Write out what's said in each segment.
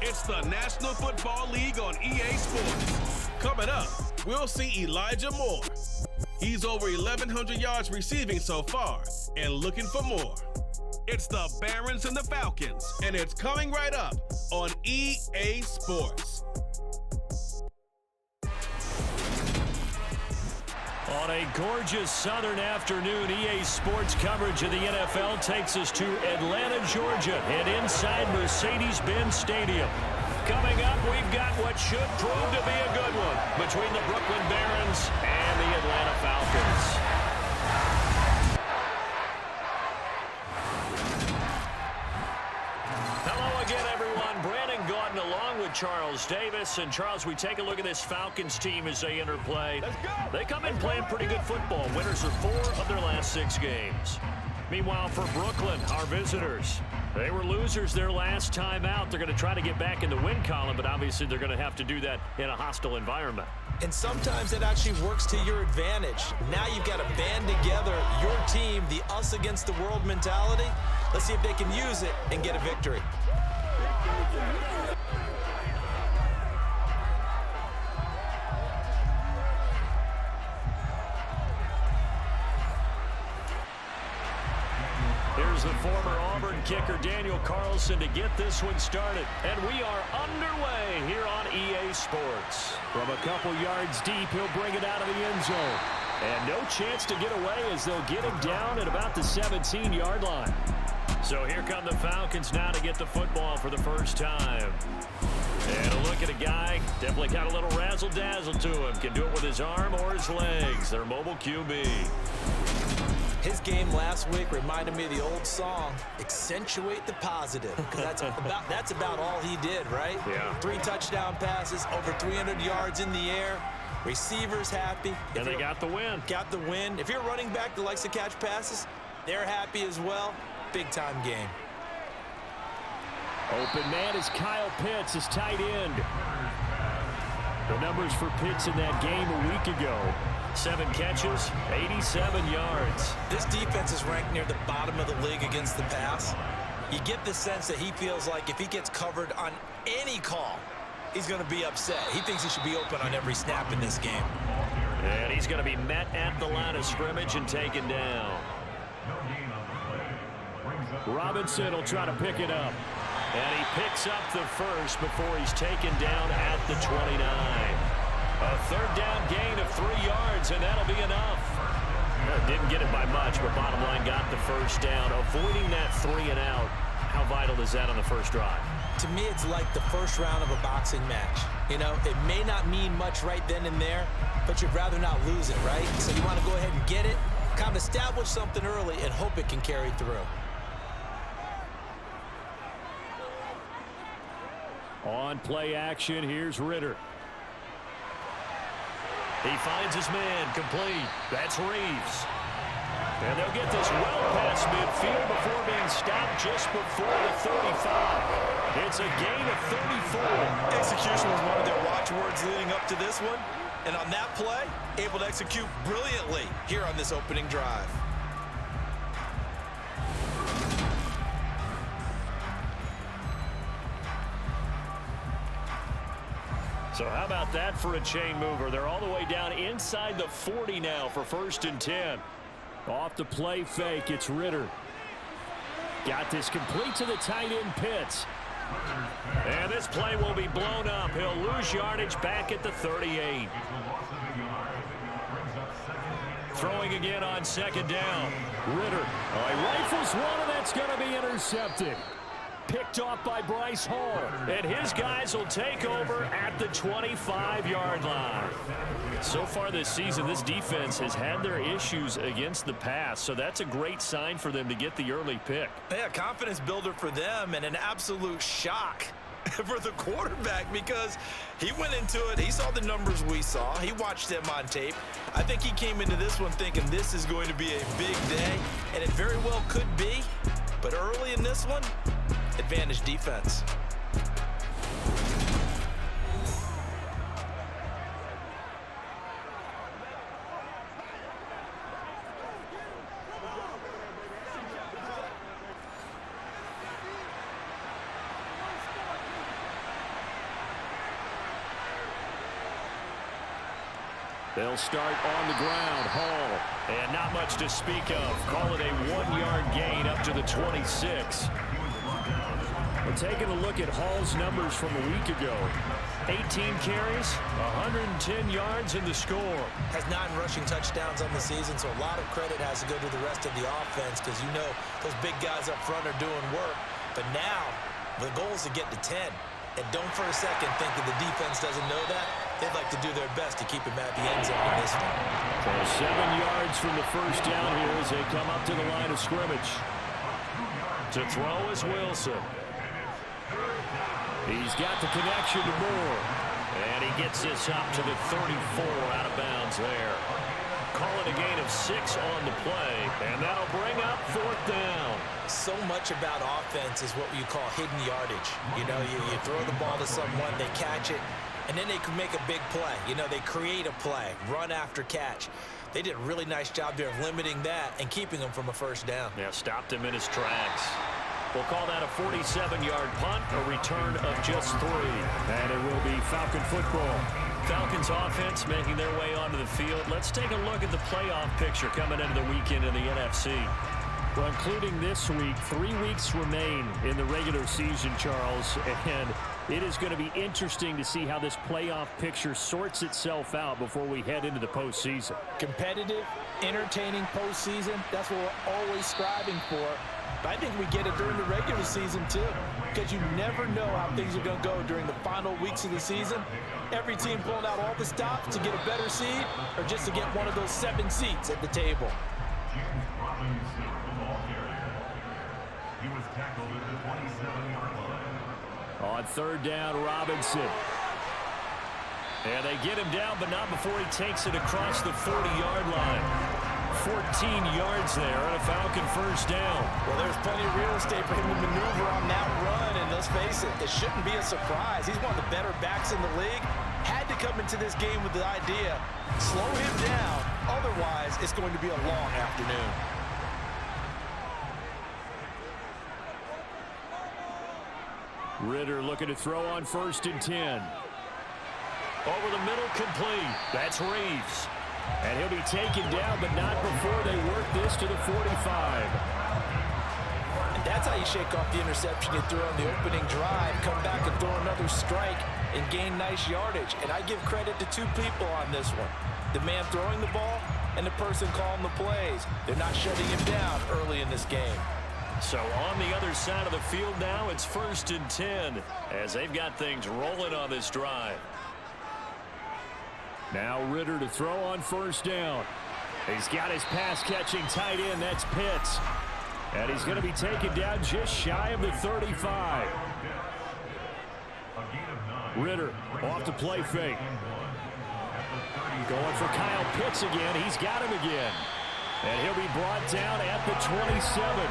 It's the National Football League on EA Sports. Coming up, we'll see Elijah Moore. He's over 1,100 yards receiving so far and looking for more. It's the Barons and the Falcons, and it's coming right up on EA Sports. On a gorgeous southern afternoon, EA Sports coverage of the NFL takes us to Atlanta, Georgia, and inside Mercedes-Benz Stadium. Coming up, we've got what should prove to be a good one between the Brooklyn Barons and the Atlanta Falcons. Hello again, everyone. Brandon Gaudin along with Charles Davis. And Charles, we take a look at this Falcons team as they enter play. They come in playing pretty good football. Winners of 4 of their last 6 games. Meanwhile, for Brooklyn, our visitors, they were losers their last time out. They're going to try to get back in the win column, but obviously they're going to have to do that in a hostile environment. And sometimes it actually works to your advantage. Now you've got to band together your team, the us against the world mentality. Let's see if they can use it and get a victory. Here's the former Auburn kicker, Daniel Carlson, to get this one started. And we are underway here on EA Sports. From a couple yards deep, he'll bring it out of the end zone. And no chance to get away as they'll get him down at about the 17-yard line. So here come the Falcons now to get the football for the first time. And a look at a guy, definitely got a little razzle-dazzle to him. Can do it with his arm or his legs. Their mobile QB. His game last week reminded me of the old song, Accentuate the Positive. Because that's about all he did, right? Yeah. 3 touchdown passes, over 300 yards in the air. Receivers happy. And they got the win. Got the win. If you're running back that likes to catch passes, they're happy as well. Big-time game. Open man is Kyle Pitts, his tight end. The numbers for Pitts in that game a week ago. 7 catches, 87 yards. This defense is ranked near the bottom of the league against the pass. You get the sense that he feels like if he gets covered on any call, he's going to be upset. He thinks he should be open on every snap in this game. And he's going to be met at the line of scrimmage and taken down. Robinson will try to pick it up. And he picks up the first before he's taken down at the 29. A third down gain of 3 yards, and that'll be enough. Didn't get it by much, but bottom line got the first down. Avoiding that 3 and out. How vital is that on the first drive? To me, it's like the first round of a boxing match. You know, it may not mean much right then and there, but you'd rather not lose it, right? So you want to go ahead and get it, kind of establish something early, and hope it can carry through. On play action, here's Ritter. He finds his man, complete. That's Reeves. And they'll get this well past midfield before being stopped just before the 35. It's a gain of 34. Execution was one of their watchwords leading up to this one. And on that play, able to execute brilliantly here on this opening drive. So how about that for a chain mover? They're all the way down inside the 40 now for 1st and 10. Off the play fake, it's Ritter. Got this complete to the tight end Pitts. And this play will be blown up. He'll lose yardage back at the 38. Throwing again on 2nd down. Ritter. He rifles one, and that's going to be intercepted. Picked off by Bryce Hall. And his guys will take over at the 25-yard line. So far this season, this defense has had their issues against the pass, so that's a great sign for them to get the early pick. Yeah, confidence builder for them and an absolute shock for the quarterback because he went into it. He saw the numbers we saw. He watched them on tape. I think he came into this one thinking this is going to be a big day, and it very well could be. But early in this one, advantage defense. They'll start on the ground. Hall. And not much to speak of. Call it a 1-yard gain up to the 26. We're taking a look at Hall's numbers from a week ago. 18 carries, 110 yards in the score. Has 9 rushing touchdowns on the season, so a lot of credit has to go to the rest of the offense because you know those big guys up front are doing work. But now the goal is to get to 10. And don't for a second think that the defense doesn't know that. They'd like to do their best to keep him at the end zone in this one. So 7 yards from the first down here as they come up to the line of scrimmage. To throw is Wilson. He's got the connection to Moore. And he gets this up to the 34 out of bounds there. Call it a gain of 6 on the play. And that'll bring up 4th down. So much about offense is what you call hidden yardage. You know, you throw the ball to someone, they catch it, and then they can make a big play. You know, they create a play, run after catch. They did a really nice job there of limiting that and keeping him from a first down. Yeah, stopped him in his tracks. We'll call that a 47-yard punt, a return of just 3. And it will be Falcon football. Falcons offense making their way onto the field. Let's take a look at the playoff picture coming into the weekend in the NFC. Well, including this week, 3 weeks remain in the regular season, Charles, and it is going to be interesting to see how this playoff picture sorts itself out before we head into the postseason. Competitive, entertaining postseason, that's what we're always striving for. But I think we get it during the regular season, too, because you never know how things are going to go during the final weeks of the season. Every team pulling out all the stops to get a better seed or just to get one of those 7 seats at the table. On 3rd down, Robinson. And they get him down, but not before he takes it across the 40-yard line. 14 yards there and a Falcon first down. Well, there's plenty of real estate for him to maneuver on that run, and let's face it, it shouldn't be a surprise. He's one of the better backs in the league. Had to come into this game with the idea, slow him down, otherwise it's going to be a long afternoon. Ritter looking to throw on 1st and 10. Over the middle, complete. That's Reeves. And he'll be taken down, but not before they work this to the 45. And that's how you shake off the interception you threw on the opening drive, come back and throw another strike and gain nice yardage. And I give credit to 2 people on this one. The man throwing the ball and the person calling the plays. They're not shutting him down early in this game. So on the other side of the field now, it's 1st and 10 as they've got things rolling on this drive. Now Ritter to throw on 1st down. He's got his pass-catching tight end. That's Pitts. And he's going to be taken down just shy of the 35. Ritter off the play fake. Going for Kyle Pitts again. He's got him again. And he'll be brought down at the 27.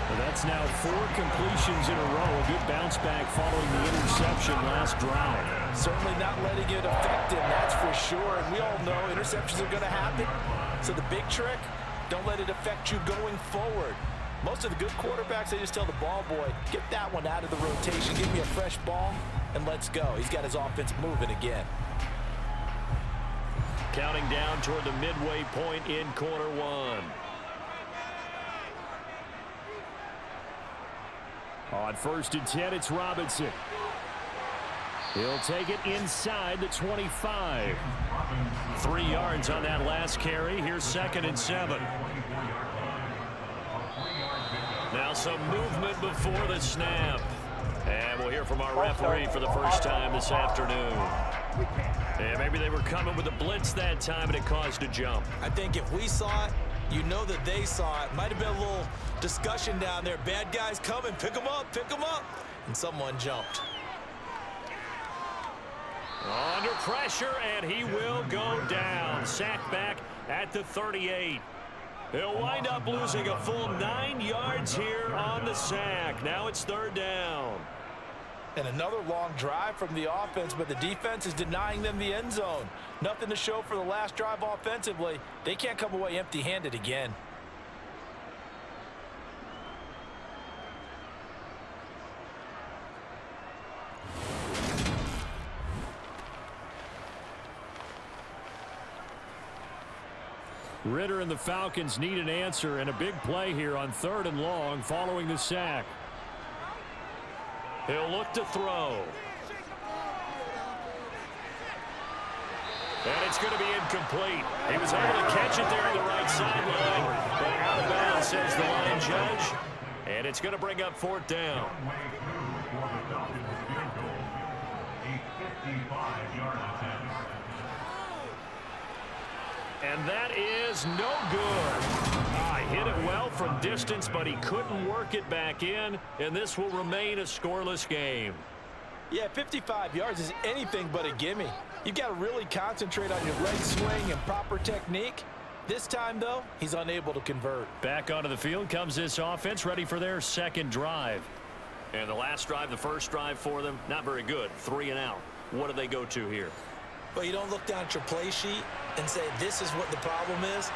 Well, that's now 4 completions in a row. A good bounce back following the interception last drive. Certainly not letting it affect him, that's for sure. And we all know interceptions are going to happen. So the big trick, don't let it affect you going forward. Most of the good quarterbacks, they just tell the ball boy, get that one out of the rotation, give me a fresh ball, and let's go. He's got his offense moving again. Counting down toward the midway point in quarter 1. On 1st and 10, it's Robinson. He'll take it inside the 25. 3 yards on that last carry. Here's 2nd and 7. Now some movement before the snap. And we'll hear from our referee for the first time this afternoon. And maybe they were coming with a blitz that time and it caused a jump. I think if we saw it, you know that they saw it. Might have been a little discussion down there. Bad guys coming. Pick them up. Pick them up. And someone jumped. Under pressure, and he will go down. Sacked back at the 38. He'll wind up losing a full 9 yards here on the sack. Now it's 3rd down. And another long drive from the offense, but the defense is denying them the end zone. Nothing to show for the last drive offensively. They can't come away empty-handed again. Ritter and the Falcons need an answer and a big play here on 3rd and long following the sack. He'll look to throw. And it's going to be incomplete. He was able to catch it there on the right sideline, but out of bounds, says the line judge. And it's going to bring up 4th down. And that is no good. Hit it well from distance, but he couldn't work it back in, and this will remain a scoreless game. Yeah, 55 yards is anything but a gimme. You've got to really concentrate on your leg swing and proper technique. This time, though, he's unable to convert. Back onto the field comes this offense, ready for their second drive. And the last drive, the first drive for them, not very good. 3 and out. What do they go to here? But you don't look down at your play sheet and say, this is what the problem is.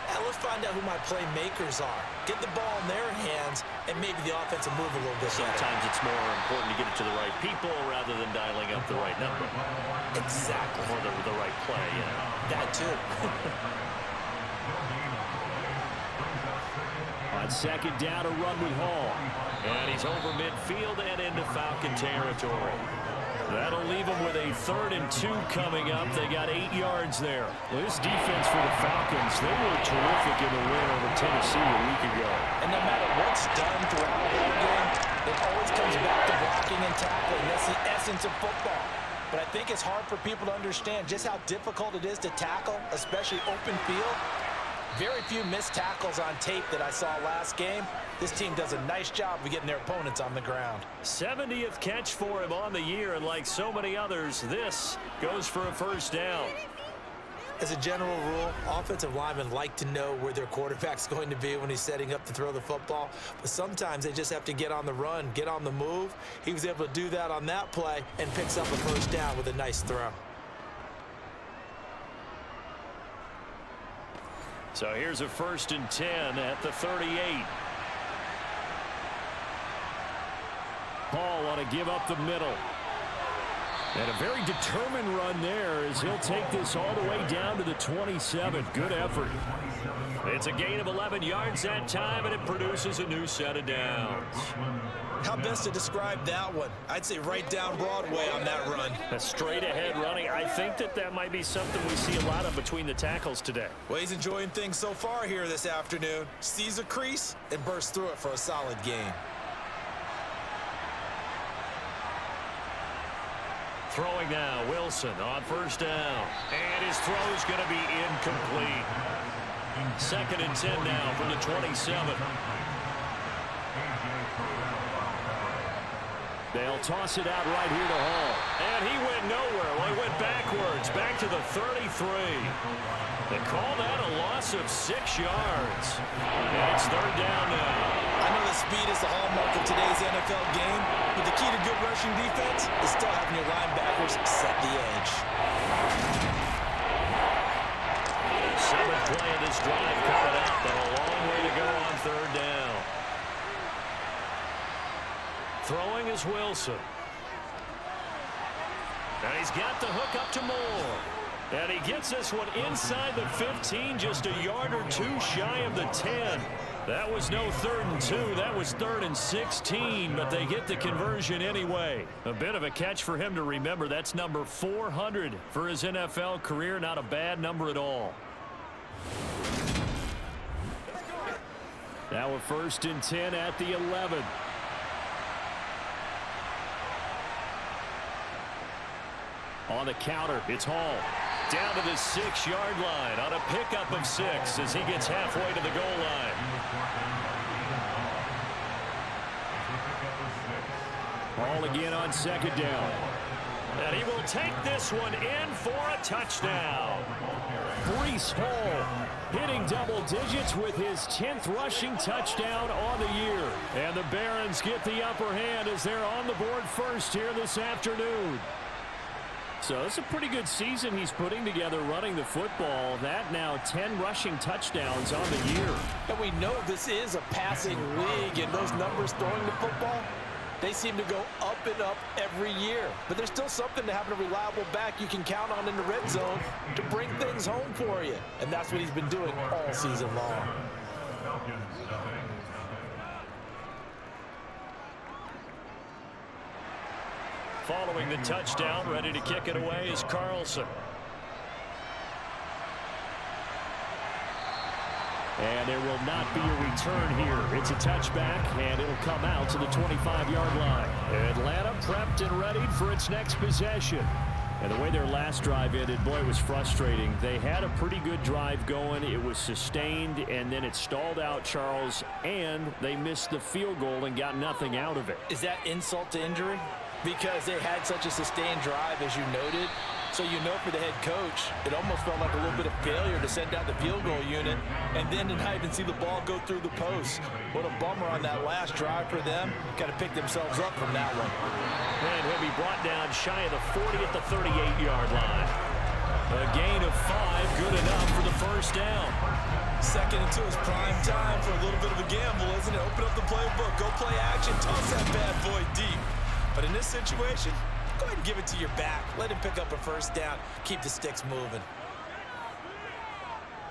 Now let's find out who my playmakers are. Get the ball in their hands, and maybe the offense will move a little bit. Sometimes it's more important to get it to the right people rather than dialing up the right number. Exactly. Or the right play, yeah. That too. On second down, a run with Hall. And he's over midfield and into Falcon territory. That'll leave them with a 3rd and 2 coming up. They got 8 yards there. Well, this defense for the Falcons, they were terrific in the win over Tennessee a week ago. And no matter what's done throughout the game, it always comes back to blocking and tackling. That's the essence of football. But I think it's hard for people to understand just how difficult it is to tackle, especially open field. Very few missed tackles on tape that I saw last game. This team does a nice job of getting their opponents on the ground. 70th catch for him on the year, and like so many others, this goes for a first down. As a general rule, offensive linemen like to know where their quarterback's going to be when he's setting up to throw the football. But sometimes they just have to get on the run, get on the move. He was able to do that on that play and picks up a first down with a nice throw. So here's a 1st and 10 at the 38. Hall want to give up the middle. And a very determined run there as he'll take this all the way down to the 27. Good effort. It's a gain of 11 yards that time, and it produces a new set of downs. How best to describe that one? I'd say right down Broadway on that run. A straight-ahead running. I think that might be something we see a lot of between the tackles today. Well, he's enjoying things so far here this afternoon. Sees a crease and bursts through it for a solid gain. Throwing now, Wilson on first down. And his throw's going to be incomplete. 2nd and 10 now from the 27. They'll toss it out right here to Hall. And he went nowhere. Well, he went backwards, back to the 33. They call that a loss of 6 yards. And it's 3rd down now. I know that speed is the hallmark of today's NFL game, but the key to good rushing defense is still having your linebackers set the edge. 7th play of this drive coming up, but a long way to go on 3rd down. Throwing is Wilson. And he's got the hook up to Moore. And he gets this one inside the 15, just a yard or 2 shy of the 10. That was no 3rd and 2. That was 3rd and 16, but they get the conversion anyway. A bit of a catch for him to remember. That's number 400 for his NFL career. Not a bad number at all. Now a 1st and 10 at the 11. On the counter, it's Hall. Down to the 6-yard line on a pickup of 6 as he gets halfway to the goal line. Hall again on 2nd down. And he will take this one in for a touchdown. Breece Hall hitting double digits with his 10th rushing touchdown on the year. And the Barons get the upper hand as they're on the board first here this afternoon. So it's a pretty good season he's putting together running the football. That now 10 rushing touchdowns on the year. And we know this is a passing league, and those numbers throwing the football, They seem to go up and up every year. But there's still something to having a reliable back you can count on in the red zone to bring things home for you. And that's what he's been doing all season long. Following the touchdown, ready to kick it away is Carlson. And there will not be a return here. It's a touchback, and it'll come out to the 25-yard line. Atlanta prepped and readied for its next possession. And the way their last drive ended, boy, it was frustrating. They had a pretty good drive going. It was sustained, and then it stalled out, Charles, and they missed the field goal and got nothing out of it. Is that insult to injury? Because they had such a sustained drive, as you noted. So you know for the head coach, it almost felt like a little bit of failure to send out the field goal unit and then to not even see the ball go through the post. What a bummer on that last drive for them. Got to pick themselves up from that one. And he'll be brought down shy of the 40 at the 38-yard line. A gain of 5, good enough for the first down. Second and 2 is prime time for a little bit of a gamble, isn't it? Open up the playbook, go play action, toss that bad boy deep. But in this situation, go ahead and give it to your back. Let him pick up a first down. Keep the sticks moving.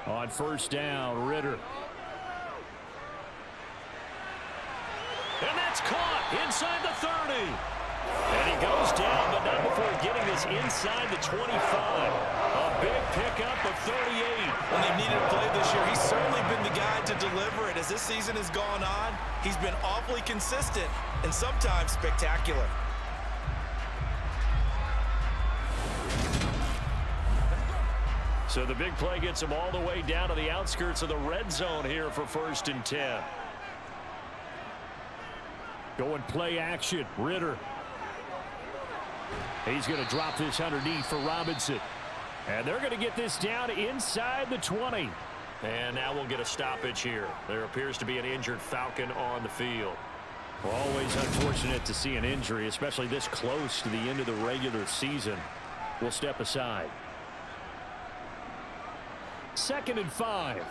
On first down, Ritter. And that's caught inside the 30. And he goes down, but not before getting this inside the 25. A big pickup of 38. When they needed a play this year, he's certainly been the guy to deliver it. As this season has gone on, he's been awfully consistent and sometimes spectacular. So the big play gets him all the way down to the outskirts of the red zone here for 1st and 10. Going play action, Ritter. He's going to drop this underneath for Robinson. And they're going to get this down inside the 20. And now we'll get a stoppage here. There appears to be an injured Falcon on the field. Always unfortunate to see an injury, especially this close to the end of the regular season. We'll step aside. 2nd and 5.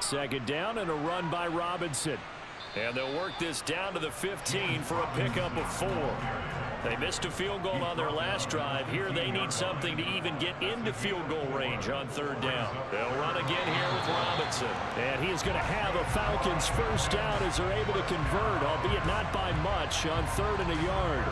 Second down and a run by Robinson. And they'll work this down to the 15 for a pickup of 4. They missed a field goal on their last drive. Here they need something to even get into field goal range on 3rd down. They'll run again here with Robinson. And he is going to have a Falcons first down as they're able to convert, albeit not by much, on 3rd and a yard.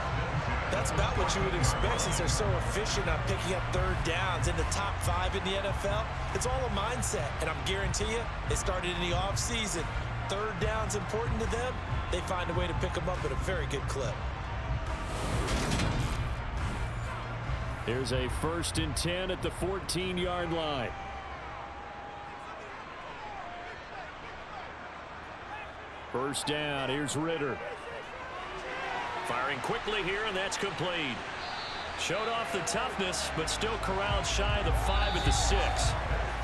That's about what you would expect since they're so efficient on picking up 3rd downs in the top 5 in the NFL. It's all a mindset, and I'm guarantee you it started in the offseason. 3rd down's important to them. They find a way to pick them up at a very good clip. Here's a 1st and 10 at the 14-yard line. First down, here's Ritter. Firing quickly here, and that's complete. Showed off the toughness, but still corralled shy of the 5 at the 6.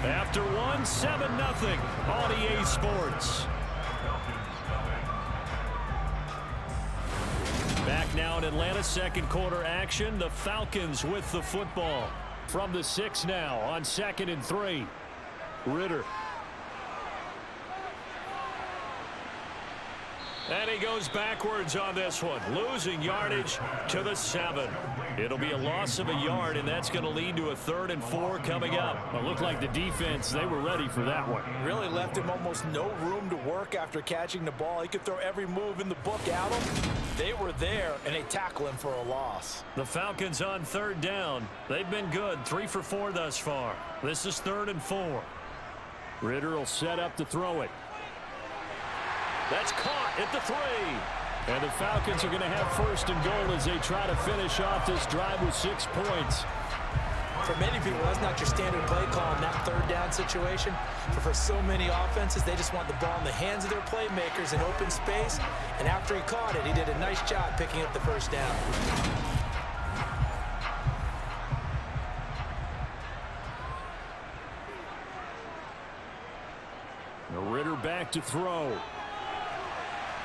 After 1, 7-0 on EA Sports. Back now in Atlanta, 2nd quarter action. The Falcons with the football. From the 6 now on 2nd and 3. Ritter. And he goes backwards on this one, losing yardage to the 7. It'll be a loss of a yard, and that's going to lead to a 3rd and 4 coming up. It looked like the defense, they were ready for that one. Really left him almost no room to work after catching the ball. He could throw every move in the book at him. They were there, and they tackle him for a loss. The Falcons on 3rd down. They've been good, 3 for 4 thus far. This is 3rd and 4. Ritter will set up to throw it. That's caught at the 3. And the Falcons are going to have 1st and goal as they try to finish off this drive with 6 points. For many people, that's not your standard play call in that 3rd down situation. But for so many offenses, they just want the ball in the hands of their playmakers in open space. And after he caught it, he did a nice job picking up the 1st down. The Ritter back to throw.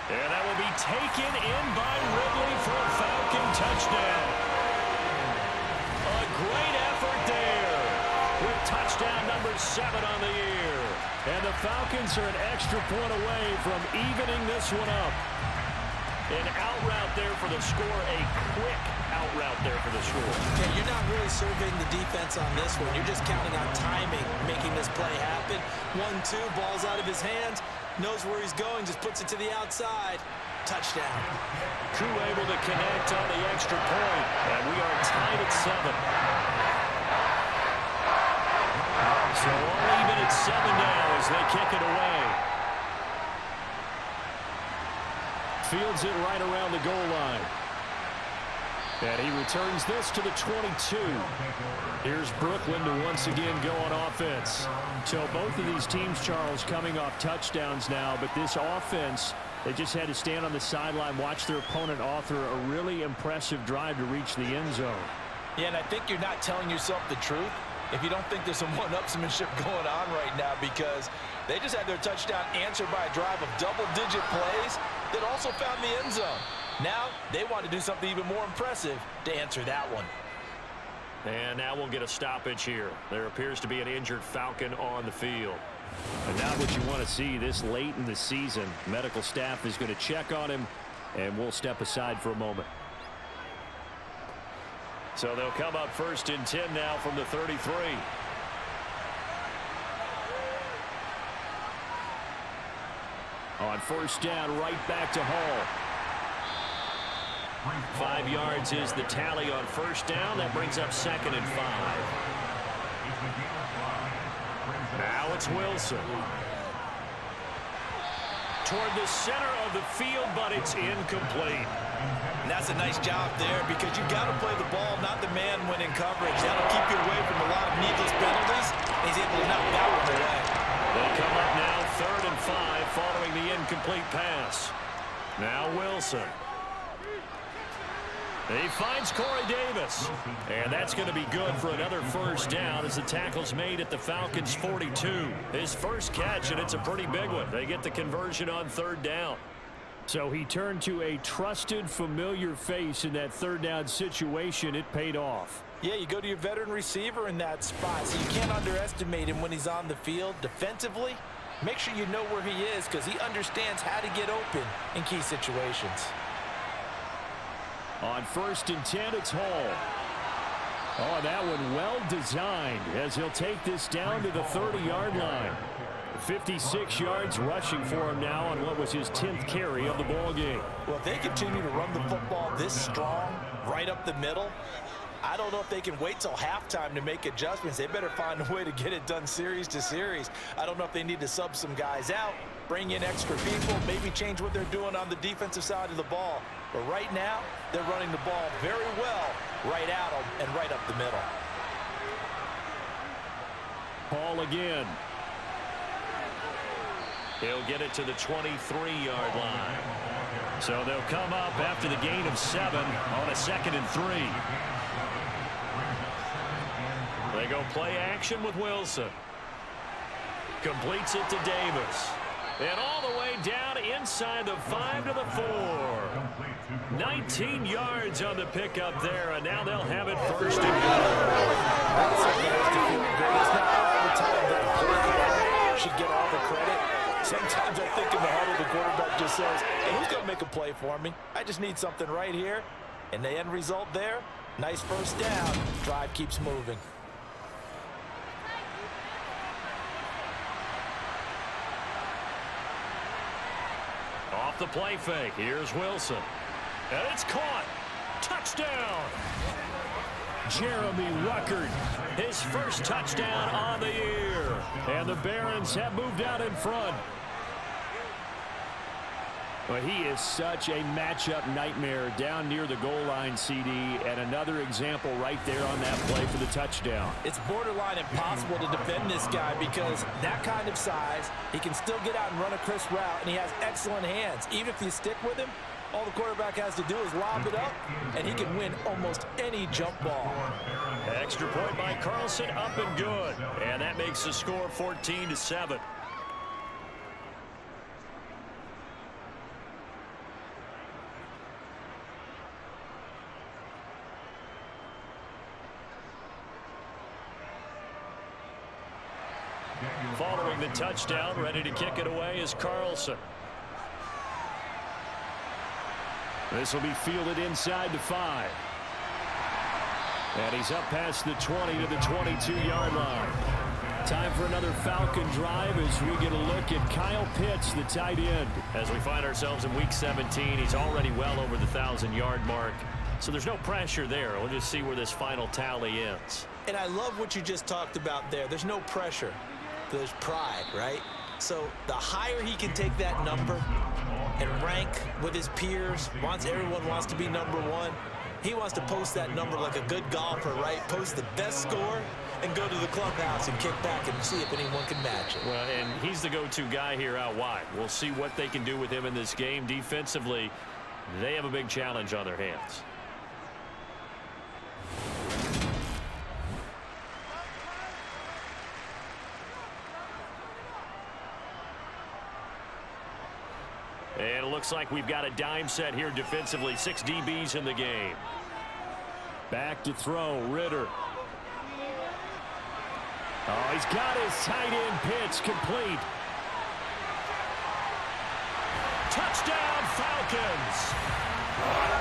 And that will be taken in by Ridley for a Falcon touchdown. A great effort there with touchdown number 7 on the year. And the Falcons are an extra point away from evening this one up. An out route there for the score, a quick out route there for the score. Yeah, you're not really surveying the defense on this one. You're just counting on timing, making this play happen. 1-2, ball's out of his hands, knows where he's going, just puts it to the outside. Touchdown. Crew able to connect on the extra point, and we are tied at 7. So all even at 7 now as they kick it away. Fields it right around the goal line. And he returns this to the 22. Here's Brooklyn to once again go on offense. So both of these teams, Charles, coming off touchdowns now, but this offense, they just had to stand on the sideline, watch their opponent author a really impressive drive to reach the end zone. Yeah, and I think you're not telling yourself the truth if you don't think there's some one-upsmanship going on right now, because they just had their touchdown answered by a drive of double-digit plays that also found the end zone. Now they want to do something even more impressive to answer that one. And now we'll get a stoppage here. There appears to be an injured Falcon on the field. And now what you want to see this late in the season, medical staff is going to check on him, and we'll step aside for a moment. So they'll come up 1st and 10 now from the 33. On 1st down, right back to Hall. 5 yards is the tally on 1st down. That brings up 2nd and 5. Now it's Wilson. Toward the center of the field, but it's incomplete. And that's a nice job there, because you've got to play the ball, not the man when in coverage. That'll keep you away from a lot of needless penalties. He's able to knock that one away. They come up now 3rd and 5 following the incomplete pass. Now Wilson. He finds Corey Davis. And that's going to be good for another 1st down as the tackle's made at the Falcons' 42. His first catch, and it's a pretty big one. They get the conversion on 3rd down. So he turned to a trusted, familiar face in that 3rd down situation. It paid off. Yeah, you go to your veteran receiver in that spot, so you can't underestimate him when he's on the field. Defensively, make sure you know where he is, because he understands how to get open in key situations. On 1st and 10, it's Hall. Oh, that one well designed as he'll take this down to the 30-yard line. 56 yards rushing for him now on what was his 10th carry of the ball game. Well, if they continue to run the football this strong, right up the middle, I don't know if they can wait till halftime to make adjustments. They better find a way to get it done series to series. I don't know if they need to sub some guys out, bring in extra people, maybe change what they're doing on the defensive side of the ball. But right now, they're running the ball very well right at them and right up the middle. Hall again. He'll get it to the 23-yard line. So they'll come up after the gain of 7 on a 2nd and 3. They go play action with Wilson. Completes it to Davis. And all the way down inside the 5 to the 4. 19 yards on the pickup there, and now they'll have it 1st and goal. Should get all the credit. Sometimes I think in the huddle, the quarterback just says, hey, who's going to make a play for me? I just need something right here. And the end result there, nice 1st down. Drive keeps moving. Off the play fake, here's Wilson. And it's caught. Touchdown. Jeremy Ruckert, his first touchdown on the year. And the Barons have moved out in front. But he is such a matchup nightmare down near the goal line, CD, and another example right there on that play for the touchdown. It's borderline impossible to defend this guy because that kind of size, he can still get out and run a crisp route, and he has excellent hands. Even if you stick with him, all the quarterback has to do is lob it up, and he can win almost any jump ball. Extra point by Carlson, up and good. And that makes the score 14-7. following the touchdown. Ready to kick it away is Carlson. This will be fielded inside the 5. And he's up past the 20 to the 22-yard line. Time for another Falcon drive as we get a look at Kyle Pitts, the tight end. As we find ourselves in Week 17, he's already well over the 1,000-yard mark. So there's no pressure there. We'll just see where this final tally ends. And I love what you just talked about there. There's no pressure. There's pride, right? So the higher he can take that number and rank with his peers, everyone wants to be number 1. He wants to post that number like a good golfer, right? Post the best score and go to the clubhouse and kick back and see if anyone can match it. Well, and he's the go-to guy here out wide. We'll see what they can do with him in this game. Defensively, they have a big challenge on their hands. And it looks like we've got a dime set here defensively. 6 DBs in the game. Back to throw, Ritter. Oh, he's got his tight end Pitts complete. Touchdown, Falcons.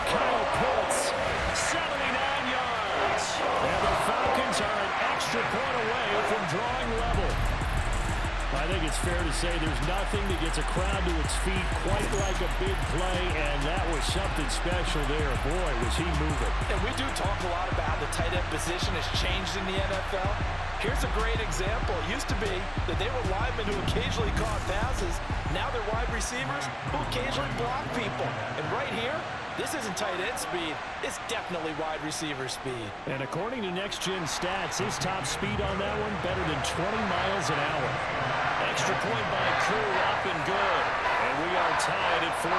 Kyle Pitts, 79 yards. And the Falcons are an extra point away from drawing level. I think it's fair to say there's nothing that gets a crowd to its feet quite like a big play, and that was something special there. Boy, was he moving. And we do talk a lot about how the tight end position has changed in the NFL. Here's a great example. It used to be that they were linemen who occasionally caught passes. Now they're wide receivers who occasionally block people. And right here, this isn't tight end speed. It's definitely wide receiver speed. And according to Next Gen Stats, his top speed on that one, better than 20 miles an hour. Extra point by Crew, up and good. And we are tied at 14.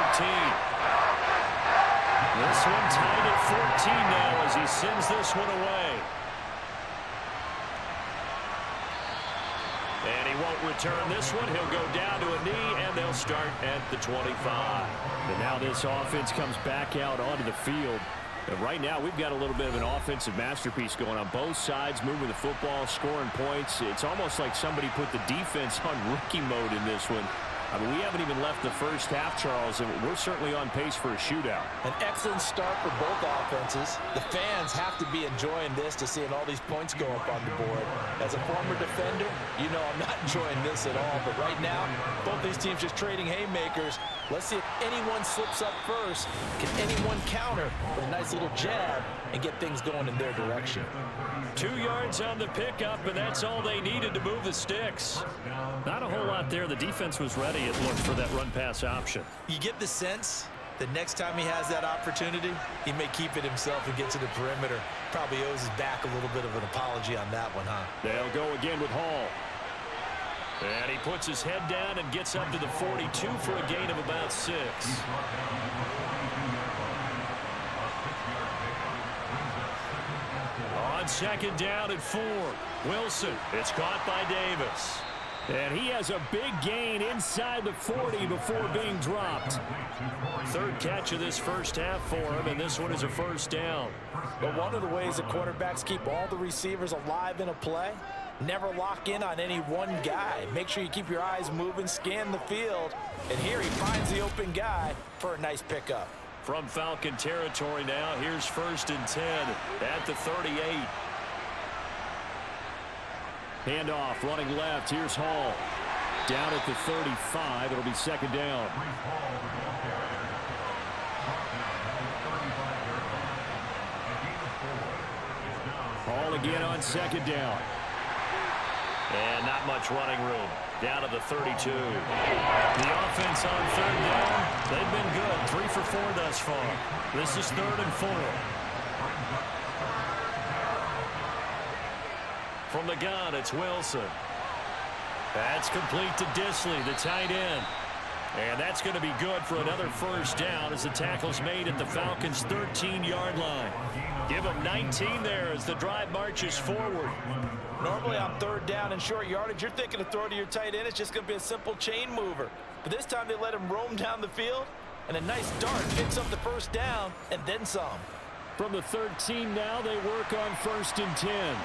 This one tied at 14 now as he sends this one away. And he won't return this one. He'll go down to a knee, and they'll start at the 25. And now this offense comes back out onto the field. And right now, we've got a little bit of an offensive masterpiece going on both sides, moving the football, scoring points. It's almost like somebody put the defense on rookie mode in this one. I mean, we haven't even left the first half, Charles, and we're certainly on pace for a shootout. An excellent start for both offenses. The fans have to be enjoying this to seeing all these points go up on the board. As a former defender, you know I'm not enjoying this at all. But right now, both these teams just trading haymakers. Let's see if anyone slips up first. Can anyone counter with a nice little jab and get things going in their direction? 2 yards on the pickup, and that's all they needed to move the sticks. Not a whole lot there. The defense was ready, it looked, for that run-pass option. You get the sense that next time he has that opportunity, he may keep it himself and get to the perimeter. Probably owes his back a little bit of an apology on that one, huh? They'll go again with Hall. And he puts his head down and gets up to the 42 for a gain of about 6. On second down at 4. Wilson. It's caught by Davis. And he has a big gain inside the 40 before being dropped. Third catch of this first half for him, and this one is a first down. But one of the ways that quarterbacks keep all the receivers alive in a play, never lock in on any one guy. Make sure you keep your eyes moving, scan the field. And here he finds the open guy for a nice pickup. From Falcon territory now, here's 1st and 10 at the 38. Handoff, running left. Here's Hall. Down at the 35. It'll be second down. Hall again on second down. And not much running room. Down to the 32. The offense on third down, they've been good. 3 for 4 thus far. This is 3rd and 4. From the gun, it's Wilson. That's complete to Disley, the tight end. And that's going to be good for another first down as the tackle's made at the Falcons' 13-yard line. Give them 19 there as the drive marches forward. Normally on third down and short yardage, you're thinking to throw to your tight end. It's just going to be a simple chain mover. But this time they let him roam down the field, and a nice dart picks up the first down and then some. From the 13 now, they work on 1st and 10.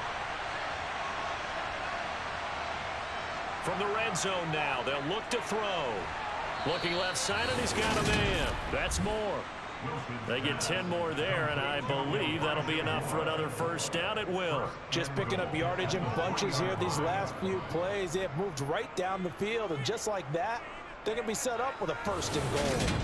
From the red zone now, they'll look to throw. Looking left side, and he's got a man. That's more. They get 10 more there, and I believe that'll be enough for another first down. It will. Just picking up yardage in bunches here these last few plays. They have moved right down the field, and just like that, they're going to be set up with a first and goal.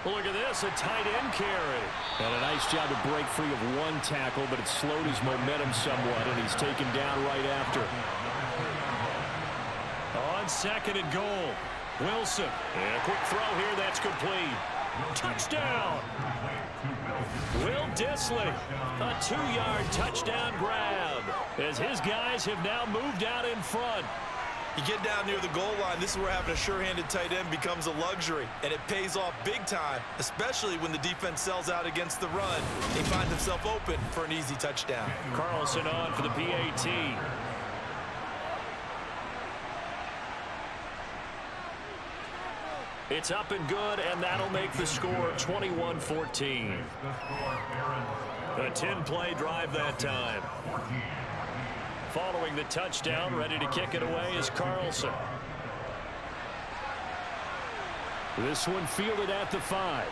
Look at this, a tight end carry. And a nice job to break free of one tackle, but it slowed his momentum somewhat, and he's taken down right after. On second and goal, Wilson. And a quick throw here, that's complete. Touchdown! Will Dissly, a 2-yard touchdown grab, as his guys have now moved out in front. You get down near the goal line, this is where having a sure-handed tight end becomes a luxury, and it pays off big time, especially when the defense sells out against the run. They find themselves open for an easy touchdown. Carlson on for the PAT. It's up and good, and that'll make the score 21-14. A 10-play drive that time. Following the touchdown, ready to kick it away is Carlson. This one fielded at the 5.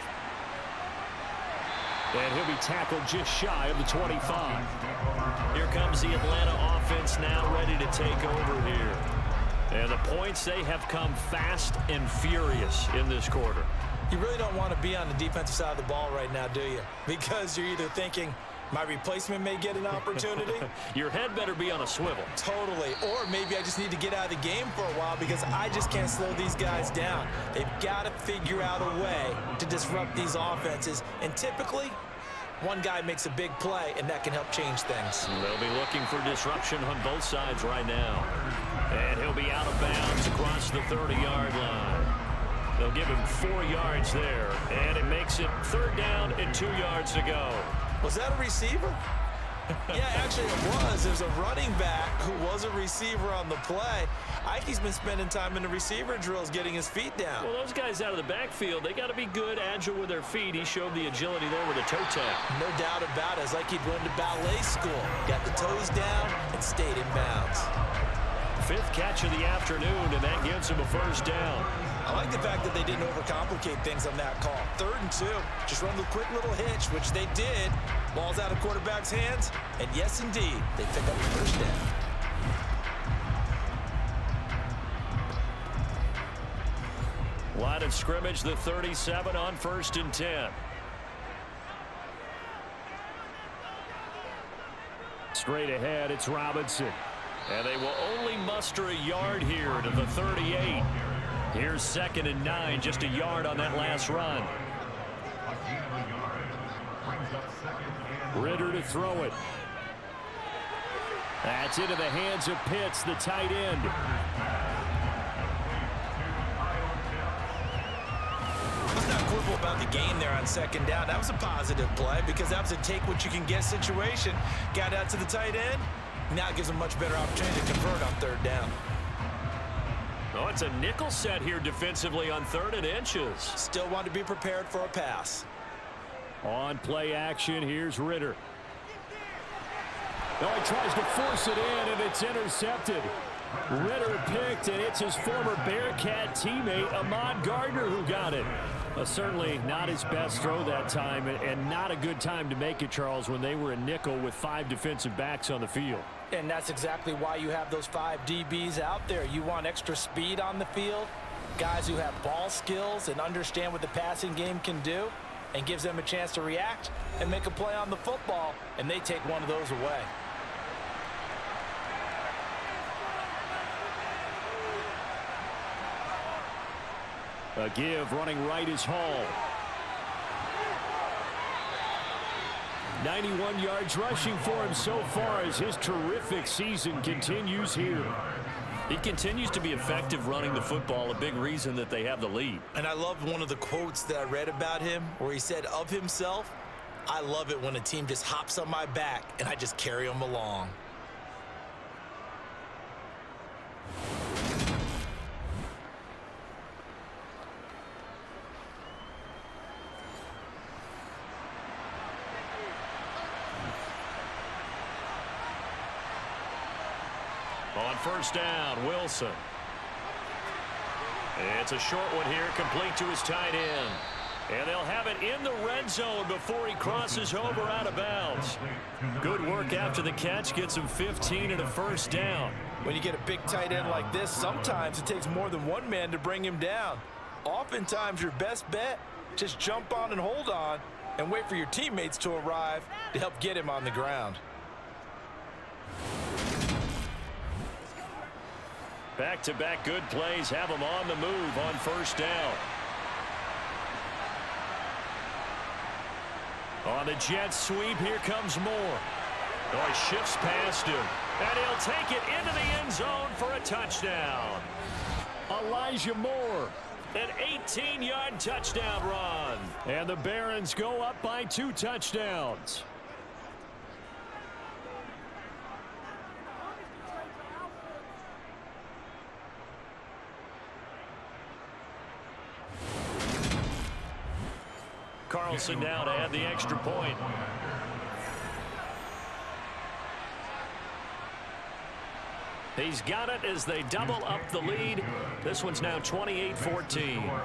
And he'll be tackled just shy of the 25. Here comes the Atlanta offense now ready to take over here. And the points, they have come fast and furious in this quarter. You really don't want to be on the defensive side of the ball right now, do you? Because you're either thinking, my replacement may get an opportunity. Your head better be on a swivel. Totally. Or maybe I just need to get out of the game for a while because I just can't slow these guys down. They've got to figure out a way to disrupt these offenses. And typically, one guy makes a big play, and that can help change things. They'll be looking for disruption on both sides right now. And he'll be out of bounds across the 30-yard line. They'll give him 4 yards there, and it makes it 3rd down and 2 yards to go. Was that a receiver? Yeah, actually it was. There's a running back who was a receiver on the play. Ikey's been spending time in the receiver drills getting his feet down. Well, those guys out of the backfield, they got to be good, agile with their feet. He showed the agility there with a toe tap. No doubt about it. It's like he'd run to ballet school. Got the toes down and stayed in bounds. 5th catch of the afternoon, and that gives him a first down. I like the fact that they didn't overcomplicate things on that call. 3rd and 2. Just run the quick little hitch, which they did. Ball's out of quarterback's hands. And yes, indeed, they pick up the first down. Line of scrimmage, the 37 on 1st and 10. Straight ahead, it's Robinson. And they will only muster a yard here to the 38. Here's 2nd and 9, just a yard on that last run. Ritter to throw it. That's into the hands of Pitts, the tight end. Let's not quibble about the gain there on 2nd down. That was a positive play because that was a take-what-you-can-get situation. Got out to the tight end. Now it gives them a much better opportunity to convert on 3rd down. Oh, it's a nickel set here defensively on 3rd and inches. Still want to be prepared for a pass. On play action, here's Ritter. Oh, he tries to force it in, and it's intercepted. Ritter picked, and it's his former Bearcat teammate, Ahmad Gardner, who got it. Certainly not his best throw that time, and not a good time to make it, Charles, when they were a nickel with 5 defensive backs on the field. And that's exactly why you have those 5 DBs out there. You want extra speed on the field, guys who have ball skills and understand what the passing game can do, and gives them a chance to react and make a play on the football, and they take one of those away. A give, running right is Hall. 91 yards rushing for him so far as his terrific season continues here. He continues to be effective running the football, a big reason that they have the lead. And I love one of the quotes that I read about him where he said of himself, I love it when a team just hops on my back and I just carry them along. On first down, Wilson. It's a short one here, complete to his tight end. And they'll have it in the red zone before he crosses over out of bounds. Good work after the catch. Gets him 15 and a first down. When you get a big tight end like this, sometimes it takes more than one man to bring him down. Oftentimes, your best bet, just jump on and hold on and wait for your teammates to arrive to help get him on the ground. Back-to-back good plays have him on the move on first down. On the jet sweep, here comes Moore. Oh, he shifts past him. And he'll take it into the end zone for a touchdown. Elijah Moore, an 18-yard touchdown run. And the Barons go up by 2 touchdowns. Carlson now to add the extra point. He's got it as they double up the lead. This one's now 28-14.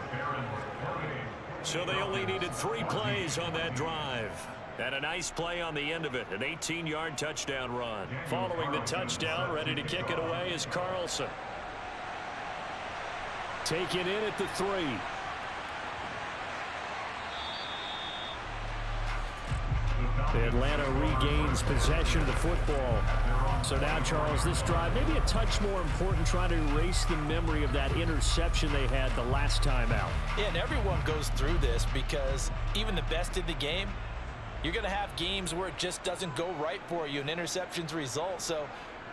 So they only needed 3 plays on that drive. And a nice play on the end of it, an 18-yard touchdown run. Following the touchdown, ready to kick it away is Carlson. Taken in at the 3. Atlanta regains possession of the football. So now, Charles, this drive maybe a touch more important, trying to erase the memory of that interception they had the last time out. Yeah, and everyone goes through this because even the best in the game, you're going to have games where it just doesn't go right for you, and interceptions result. So,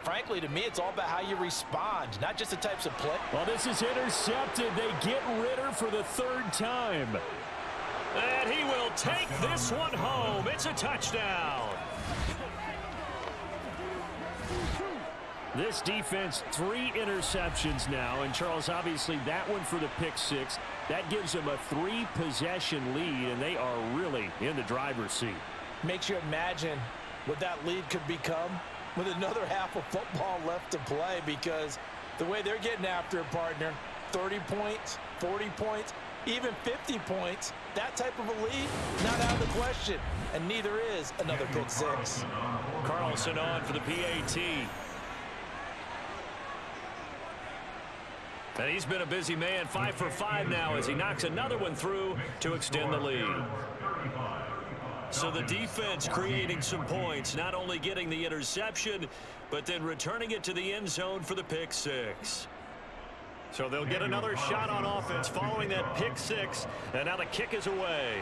frankly, to me, it's all about how you respond, not just the types of play. Well, this is intercepted. They get Ritter for the 3rd time. And he will take this one home. It's a touchdown. This defense, 3 interceptions now. And, Charles, obviously that one for the pick 6. That gives them a 3-possession lead, and they are really in the driver's seat. Makes you imagine what that lead could become with another half of football left to play, because the way they're getting after a partner, 30 points, 40 points, even 50 points, that type of a lead, not out of the question. And neither is another pick 6. Carlson on for the PAT. And he's been a busy man, 5 for 5 now as he knocks another one through to extend the lead. So the defense creating some points, not only getting the interception, but then returning it to the end zone for the pick 6. So they'll get another shot on offense following that pick 6, and now the kick is away.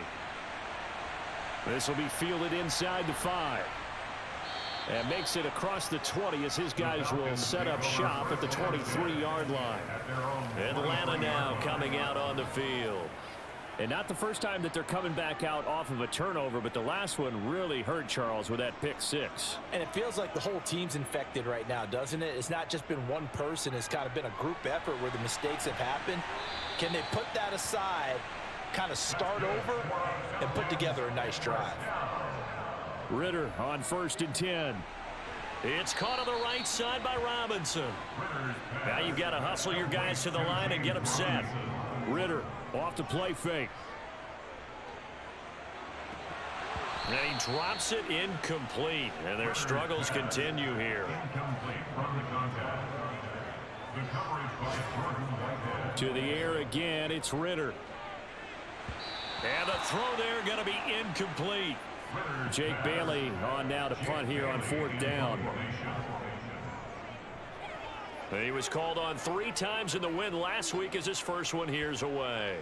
This will be fielded inside the 5. And makes it across the 20 as his guys will set up shop at the 23-yard line. Atlanta now coming out on the field. And not the first time that they're coming back out off of a turnover, but the last one really hurt, Charles, with that pick 6. And it feels like the whole team's infected right now, doesn't it? It's not just been one person. It's kind of been a group effort where the mistakes have happened. Can they put that aside, kind of start over, and put together a nice drive? Ritter on 1st and 10. It's caught on the right side by Robinson. Now you've got to hustle your guys to the line and get them set. Ritter off the play fake. And he drops it incomplete. And their struggles continue here. To the air again, it's Ritter. And the throw there going to be incomplete. Jake Bailey on now to punt here on 4th down. He was called on 3 times in the win last week as his first one here's away.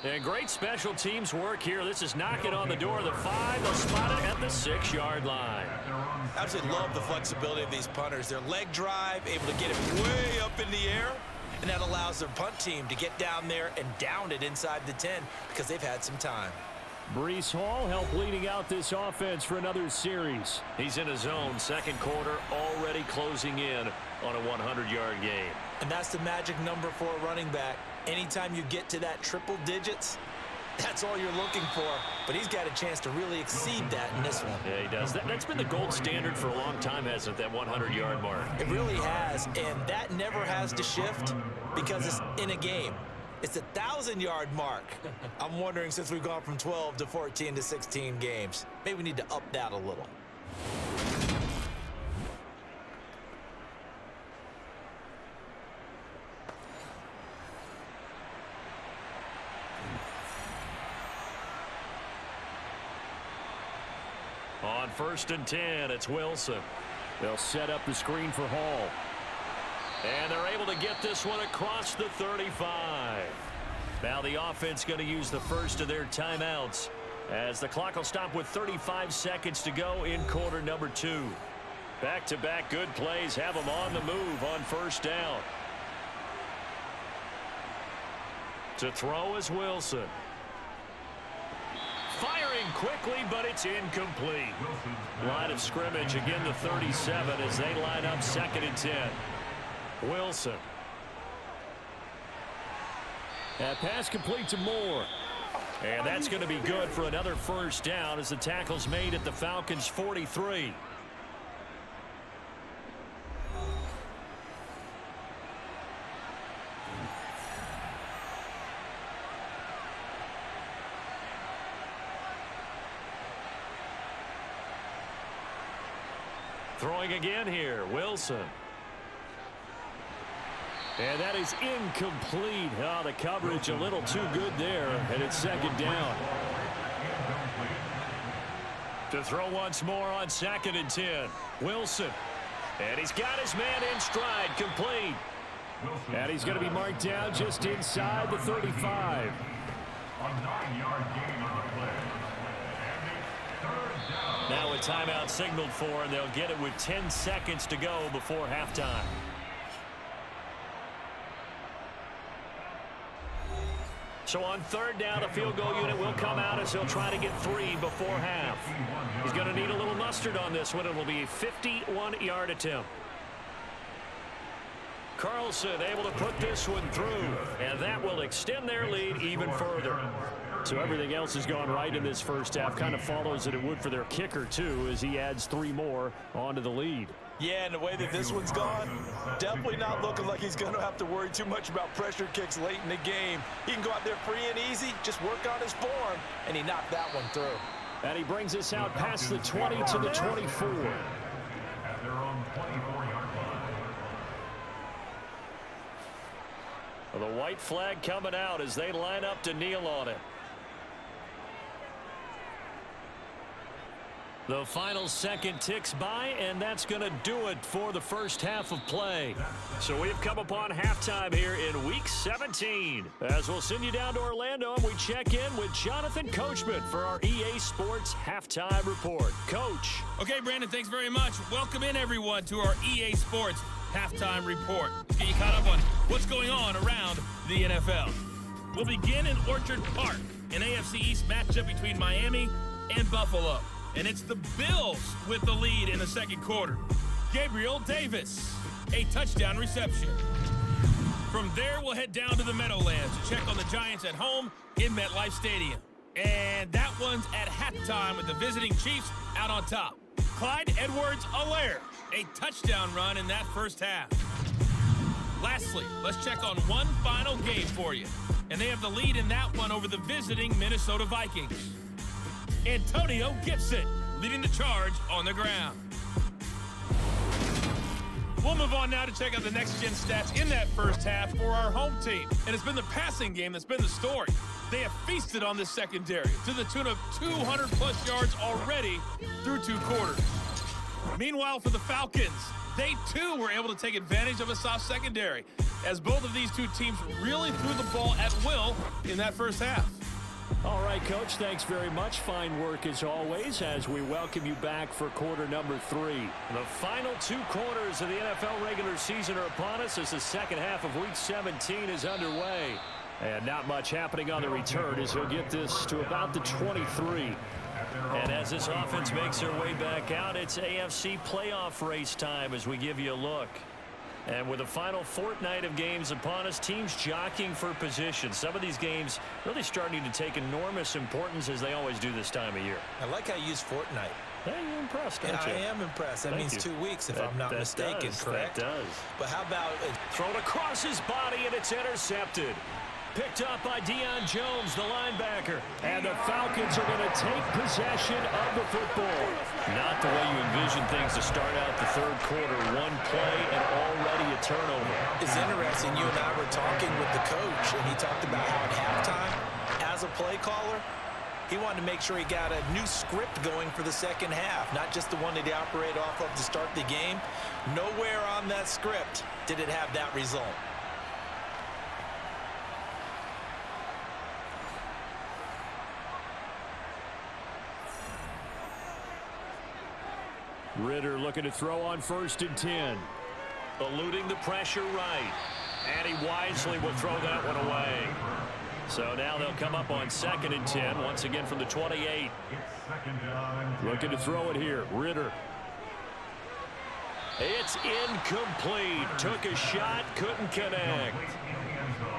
And great special teams work here. This is knocking on the door of the 5. They'll spot it at the 6-yard line. Absolutely love the flexibility of these punters. Their leg drive, able to get it way up in the air, and that allows their punt team to get down there and down it inside the 10 because they've had some time. Breece Hall helped leading out this offense for another series. He's in his zone, 2nd quarter, already closing in on a 100-yard game. And that's the magic number for a running back. Anytime you get to that triple digits, That's all you're looking for, but he's got a chance to really exceed that in this one. Yeah, he does. That's been the gold standard for a long time, hasn't it, that 100-yard mark? It really has, and that never has to shift because it's in a game. It's a 1,000-yard mark. I'm wondering, since we've gone from 12 to 14 to 16 games, maybe we need to up that a little. On 1st and 10, it's Wilson. They'll set up the screen for Hall. And they're able to get this one across the 35. Now the offense going to use the first of their timeouts as the clock will stop with 35 seconds to go in quarter number 2. Back-to-back good plays have them on the move on 1st down. To throw is Wilson. Firing quickly, but it's incomplete. Line of scrimmage, again the 37 as they line up 2nd and 10. Wilson. That pass complete to Moore. And that's going to be good for another 1st down as the tackle's made at the Falcons' 43. Throwing again here, Wilson. And that is incomplete. Oh, the coverage a little too good there, and it's 2nd down. To throw once more on 2nd and 10. Wilson. And he's got his man in stride, complete. And he's going to be marked down just inside the 35. A 9-yard gain on the play. Now a timeout signaled for, and they'll get it with 10 seconds to go before halftime. So on 3rd down, the field goal unit will come out as he'll try to get 3 before half. He's going to need a little mustard on this one. It will be a 51-yard attempt. Carlson able to put this one through, and that will extend their lead even further. So everything else has gone right in this first half. Kind of follows that it would for their kicker, too, as he adds 3 more onto the lead. Yeah, and the way that this one's gone, definitely not looking like he's going to have to worry too much about pressure kicks late in the game. He can go out there free and easy, just work on his form, and he knocked that one through. And he brings us out past the 20 to the 24. At their own 24-yard line. The white flag coming out as they line up to kneel on it. The final second ticks by, and that's going to do it for the first half of play. So we've come upon halftime here in Week 17. As we'll send you down to Orlando, and we check in with Jonathan Coachman for our EA Sports Halftime Report. Coach. Okay, Brandon, thanks very much. Welcome in, everyone, to our EA Sports Halftime Report. Let's get you caught up on what's going on around the NFL. We'll begin in Orchard Park, an AFC East matchup between Miami and Buffalo. And it's the Bills with the lead in the second quarter. Gabriel Davis, a touchdown reception. From there, we'll head down to the Meadowlands to check on the Giants at home in MetLife Stadium. And that one's at halftime with the visiting Chiefs out on top. Clyde Edwards-Helaire, a touchdown run in that first half. Lastly, let's check on one final game for you. And they have the lead in that one over the visiting Minnesota Vikings. Antonio Gibson leading the charge on the ground. We'll move on now to check out the next-gen stats in that first half for our home team. And it's been the passing game that's been the story. They have feasted on this secondary to the tune of 200-plus yards already through 2 quarters. Meanwhile, for the Falcons, they too were able to take advantage of a soft secondary, as both of these two teams really threw the ball at will in that first half. All right, Coach, thanks very much. Fine work as always as we welcome you back for quarter number 3. The final 2 quarters of the NFL regular season are upon us as the second half of Week 17 is underway. And not much happening on the return as he'll get this to about the 23. And as this offense makes their way back out, it's AFC playoff race time as we give you a look. And with the final fortnight of games upon us, teams jockeying for position. Some of these games really starting to take enormous importance as they always do this time of year. I like how you use fortnight. Hey, you're impressed, aren't you? I am impressed. That means 2 weeks, if I'm not mistaken, correct? That does. But how about thrown across his body, and it's intercepted. Picked up by Deion Jones, the linebacker. And the Falcons are going to take possession of the football. Not the way you envision things to start out the third quarter. One play and already a turnover. It's interesting. You and I were talking with the coach, and he talked about how at halftime, as a play caller, he wanted to make sure he got a new script going for the second half, not just the one that he operated off of to start the game. Nowhere on that script did it have that result. Ritter looking to throw on 1st and 10. Eluding the pressure right. And he wisely will throw that one away. So now they'll come up on 2nd and 10, once again from the 28. Looking to throw it here. Ritter. It's incomplete. Took a shot, couldn't connect.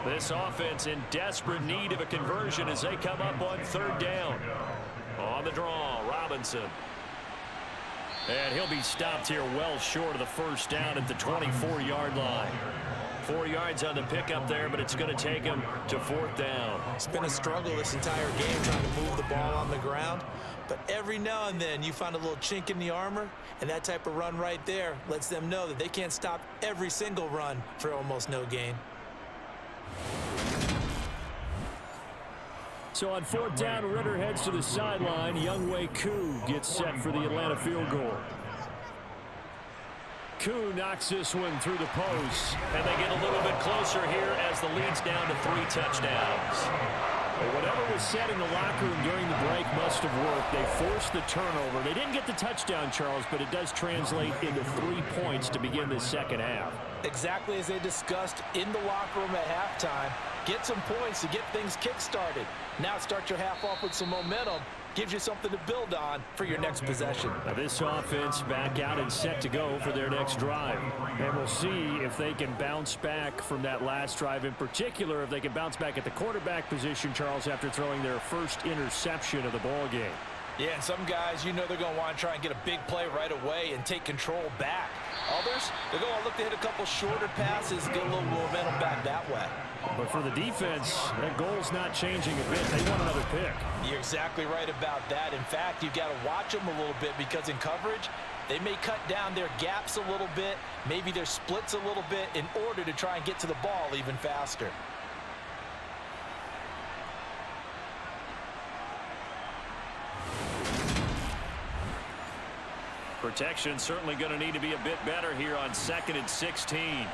This offense in desperate need of a conversion as they come up on 3rd down. On the draw, Robinson. And he'll be stopped here well short of the 1st down at the 24-yard line. 4 yards on the pickup there, but it's going to take him to 4th down. It's been a struggle this entire game trying to move the ball on the ground. But every now and then you find a little chink in the armor, and that type of run right there lets them know that they can't stop every single run for almost no gain. So on 4th down, Ritter heads to the sideline. Younghoe Koo gets set for the Atlanta field goal. Koo knocks this one through the post, and they get a little bit closer here as the lead's down to 3 touchdowns. But whatever was said in the locker room during the break must have worked. They forced the turnover. They didn't get the touchdown, Charles, but it does translate into 3 points to begin the second half. Exactly as they discussed in the locker room at halftime. Get some points to get things kick-started. Now start your half off with some momentum. Gives you something to build on for your next possession. Now this offense back out and set to go for their next drive. And we'll see if they can bounce back from that last drive. In particular, if they can bounce back at the quarterback position, Charles, after throwing their first interception of the ball game. Yeah, and some guys, you know they're going to want to try and get a big play right away and take control back. Others, they're going to look to hit a couple shorter passes, get a little momentum back that way. But for the defense, that goal's not changing a bit. They want another pick. You're exactly right about that. In fact, you've got to watch them a little bit because in coverage, they may cut down their gaps a little bit, maybe their splits a little bit in order to try and get to the ball even faster. Protection certainly going to need to be a bit better here on 2nd and 16.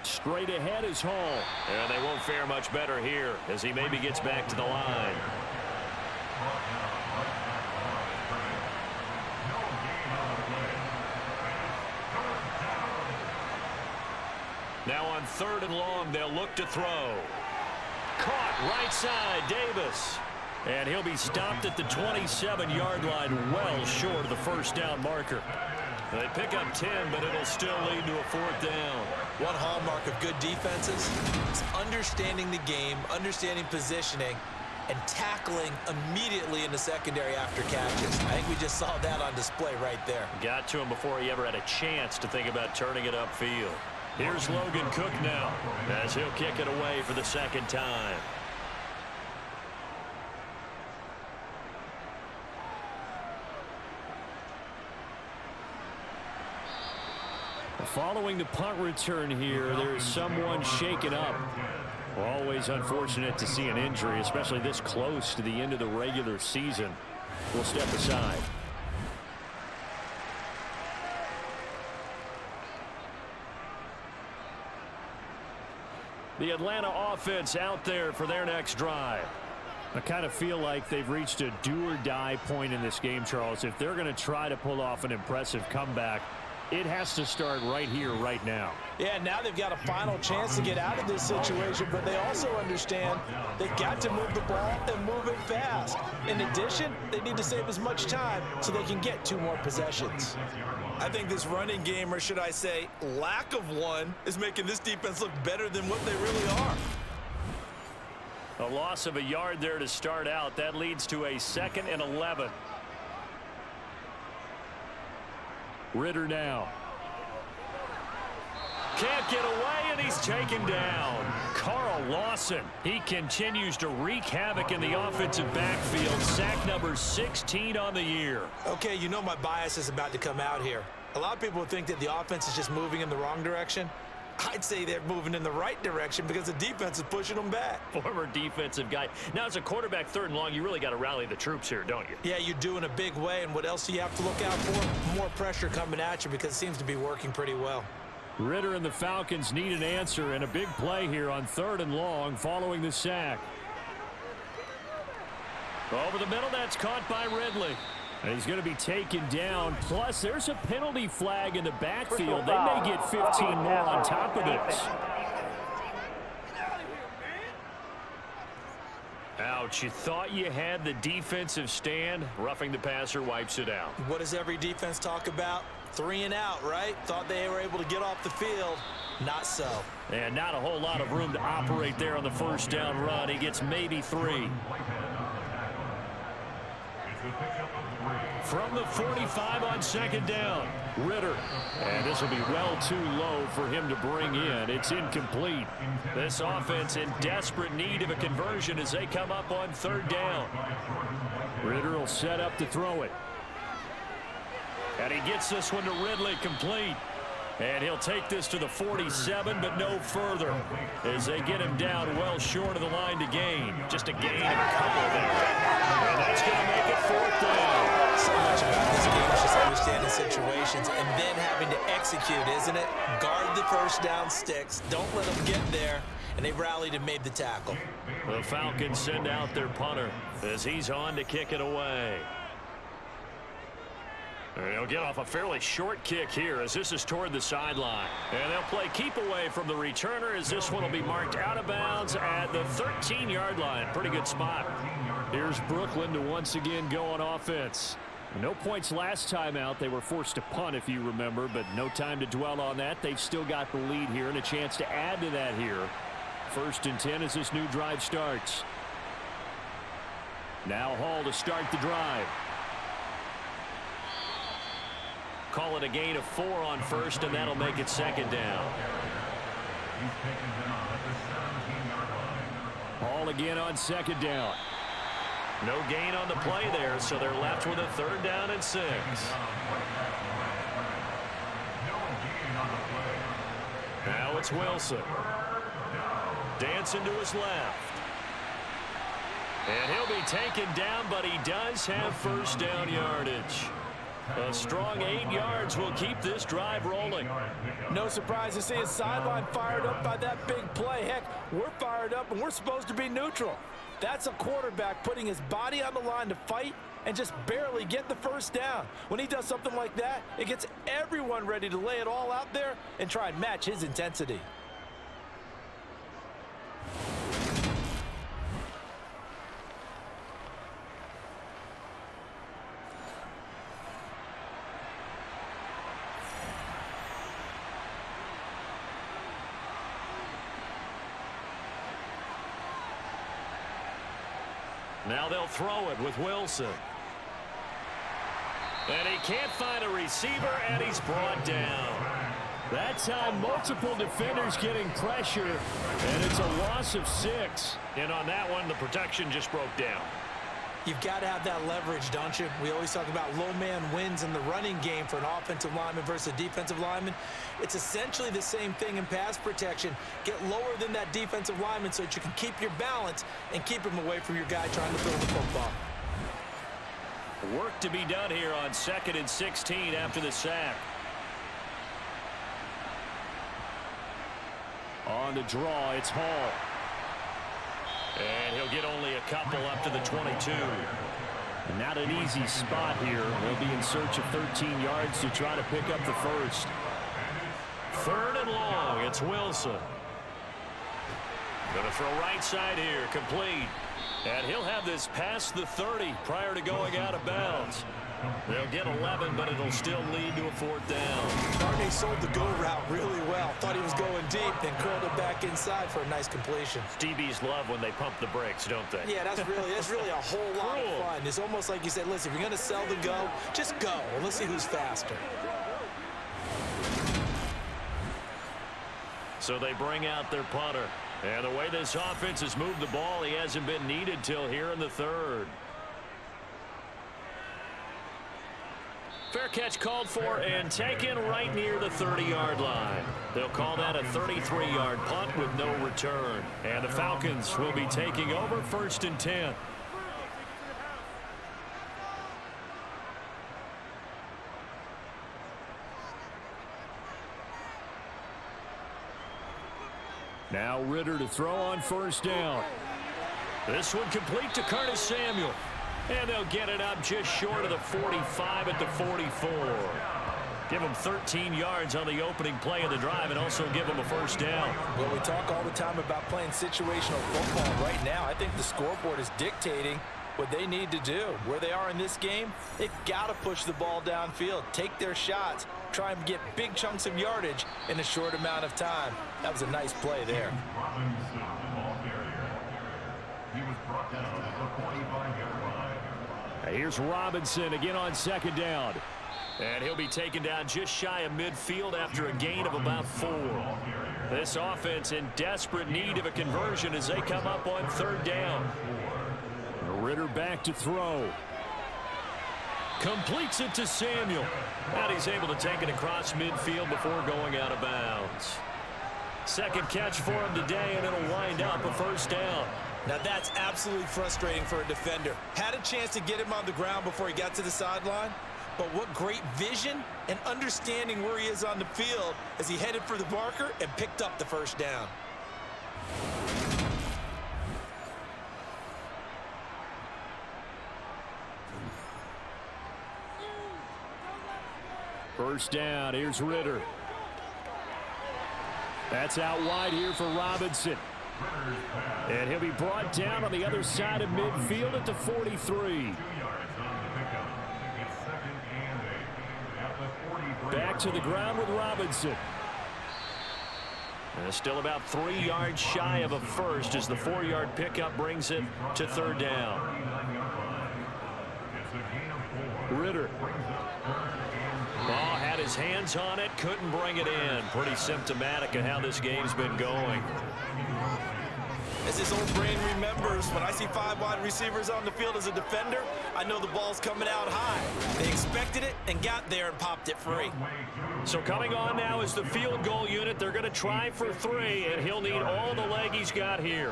Straight ahead is Hall. And they won't fare much better here as he maybe gets back to the line. Now on 3rd and long, they'll look to throw. Caught right side, Davis. And he'll be stopped at the 27-yard line, well short of the 1st down marker. They pick up 10, but it'll still lead to a 4th down. One hallmark of good defenses is understanding the game, understanding positioning, and tackling immediately in the secondary after catches. I think we just saw that on display right there. Got to him before he ever had a chance to think about turning it upfield. Here's Logan Cook now as he'll kick it away for the 2nd time. Following the punt return here, there's someone shaken up. Always unfortunate to see an injury, especially this close to the end of the regular season. We'll step aside. The Atlanta offense out there for their next drive. I kind of feel like they've reached a do-or-die point in this game, Charles. If they're going to try to pull off an impressive comeback, It has to start right here, right now. Yeah, now they've got a final chance to get out of this situation, but they also understand they've got to move the ball and move it fast. In addition, they need to save as much time so they can get 2 more possessions. I think this running game, or should I say lack of one, is making this defense look better than what they really are. A loss of a yard there to start out. That leads to a 2nd and 11. Ritter now. Can't get away, and he's taken down. Carl Lawson. He continues to wreak havoc in the offensive backfield. Sack number 16 on the year. Okay, you know my bias is about to come out here. A lot of people think that the offense is just moving in the wrong direction. I'd say they're moving in the right direction because the defense is pushing them back. Former defensive guy. Now, as a quarterback 3rd and long, you really got to rally the troops here, don't you? Yeah, you do in a big way. And what else do you have to look out for? More pressure coming at you because it seems to be working pretty well. Ritter and the Falcons need an answer and a big play here on 3rd and long following the sack. Over the middle, that's caught by Ridley. And he's going to be taken down. Plus, there's a penalty flag in the backfield. They may get 15 more on top of this. Ouch, you thought you had the defensive stand. Roughing the passer wipes it out. What does every defense talk about? 3 and out, right? Thought they were able to get off the field. Not so. And not a whole lot of room to operate there on the 1st down run. He gets maybe 3. From the 45 on 2nd down, Ritter. And this will be well too low for him to bring in. It's incomplete. This offense in desperate need of a conversion as they come up on 3rd down. Ritter will set up to throw it. And he gets this one to Ridley complete. And he'll take this to the 47, but no further as they get him down well short of the line to gain. Just a gain of a couple there. And that's going to make it 4th down. So much about this game is just understanding situations and then having to execute, isn't it? Guard the 1st down sticks. Don't let them get there. And they rallied and made the tackle. The Falcons send out their punter as he's on to kick it away. They'll get off a fairly short kick here as this is toward the sideline. And they'll play keep away from the returner as this one will be marked out of bounds at the 13-yard line. Pretty good spot. Here's Brooklyn to once again go on offense. No points last time out. They were forced to punt, if you remember, but no time to dwell on that. They've still got the lead here and a chance to add to that here. 1st and 10 as this new drive starts. Now Hall to start the drive. Call it a gain of 4 on 1st, and that'll make it 2nd down. Hall again on 2nd down. No gain on the play there, so they're left with a 3rd down and 6. Now it's Wilson. Dancing to his left. And he'll be taken down, but he does have 1st down yardage. A strong 8 yards will keep this drive rolling. No surprise to see his sideline fired up by that big play. Heck, we're fired up, and we're supposed to be neutral. That's a quarterback putting his body on the line to fight and just barely get the 1st down. When he does something like that, it gets everyone ready to lay it all out there and try and match his intensity. Now they'll throw it with Wilson. And he can't find a receiver, and he's brought down. That time, multiple defenders getting pressure, and it's a loss of 6. And on that one, the protection just broke down. You've got to have that leverage, don't you? We always talk about low man wins in the running game for an offensive lineman versus a defensive lineman. It's essentially the same thing in pass protection. Get lower than that defensive lineman so that you can keep your balance and keep him away from your guy trying to throw the football. Work to be done here on 2nd and 16 after the sack. On the draw, it's Hall. And he'll get only a couple up to the 22. And not an easy spot here. They'll be in search of 13 yards to try to pick up the first. 3rd and long. It's Wilson. Going to throw right side here. Complete. And he'll have this past the 30 prior to going out of bounds. They'll get 11, but it'll still lead to a 4th down. Darnay sold the go route really well. Thought he was going deep, then curled it back inside for a nice completion. DBs love when they pump the brakes, don't they? Yeah, that's really a whole lot of fun. It's almost like you said, listen, if you're going to sell the go, just go. And let's see who's faster. So they bring out their punter. And the way this offense has moved the ball, he hasn't been needed till here in the 3rd. Fair catch called for and taken right near the 30-yard line. They'll call that a 33-yard punt with no return. And the Falcons will be taking over 1st and 10. Now Ritter to throw on 1st down. This one complete to Curtis Samuel. And they'll get it up just short of the 45 at the 44. Give them 13 yards on the opening play of the drive and also give them a 1st down. Well, we talk all the time about playing situational football. Right now, I think the scoreboard is dictating what they need to do. Where they are in this game, they've got to push the ball downfield, take their shots, try and get big chunks of yardage in a short amount of time. That was a nice play there. He was brought down to the 45-yard line. Here's Robinson again on 2nd down. And he'll be taken down just shy of midfield after a gain of about 4. This offense in desperate need of a conversion as they come up on 3rd down. Ritter back to throw. Completes it to Samuel. And he's able to take it across midfield before going out of bounds. 2nd catch for him today, and it'll wind up a 1st down. Now that's absolutely frustrating for a defender. Had a chance to get him on the ground before he got to the sideline, but what great vision and understanding where he is on the field as he headed for the marker and picked up the 1st down. First down, here's Ritter. That's out wide here for Robinson. And he'll be brought down on the other side of midfield at the 43. Back to the ground with Robinson. And still about 3 yards shy of a first as the 4-yard pickup brings it to 3rd down. Ritter. Ball had his hands on it, couldn't bring it in. Pretty symptomatic of how this game's been going. As his old brain remembers, when I see 5 wide receivers on the field as a defender, I know the ball's coming out high. They expected it and got there and popped it free. So coming on now is the field goal unit. They're going to try for 3, and he'll need all the leg he's got here.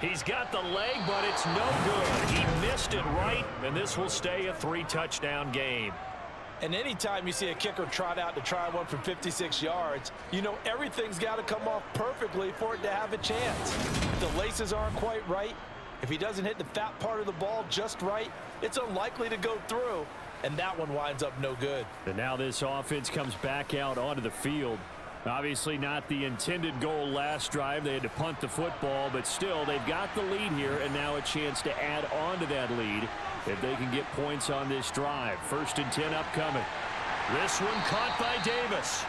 He's got the leg, but it's no good. He missed it right, and this will stay a 3-touchdown game. And anytime you see a kicker trot out to try one from 56 yards, you know everything's got to come off perfectly for it to have a chance. If the laces aren't quite right, if he doesn't hit the fat part of the ball just right, it's unlikely to go through, and that one winds up no good. And now this offense comes back out onto the field. Obviously not the intended goal last drive. They had to punt the football, but still they've got the lead here, and now a chance to add on to that lead if they can get points on this drive. 1st and 10 upcoming. This one caught by Davis.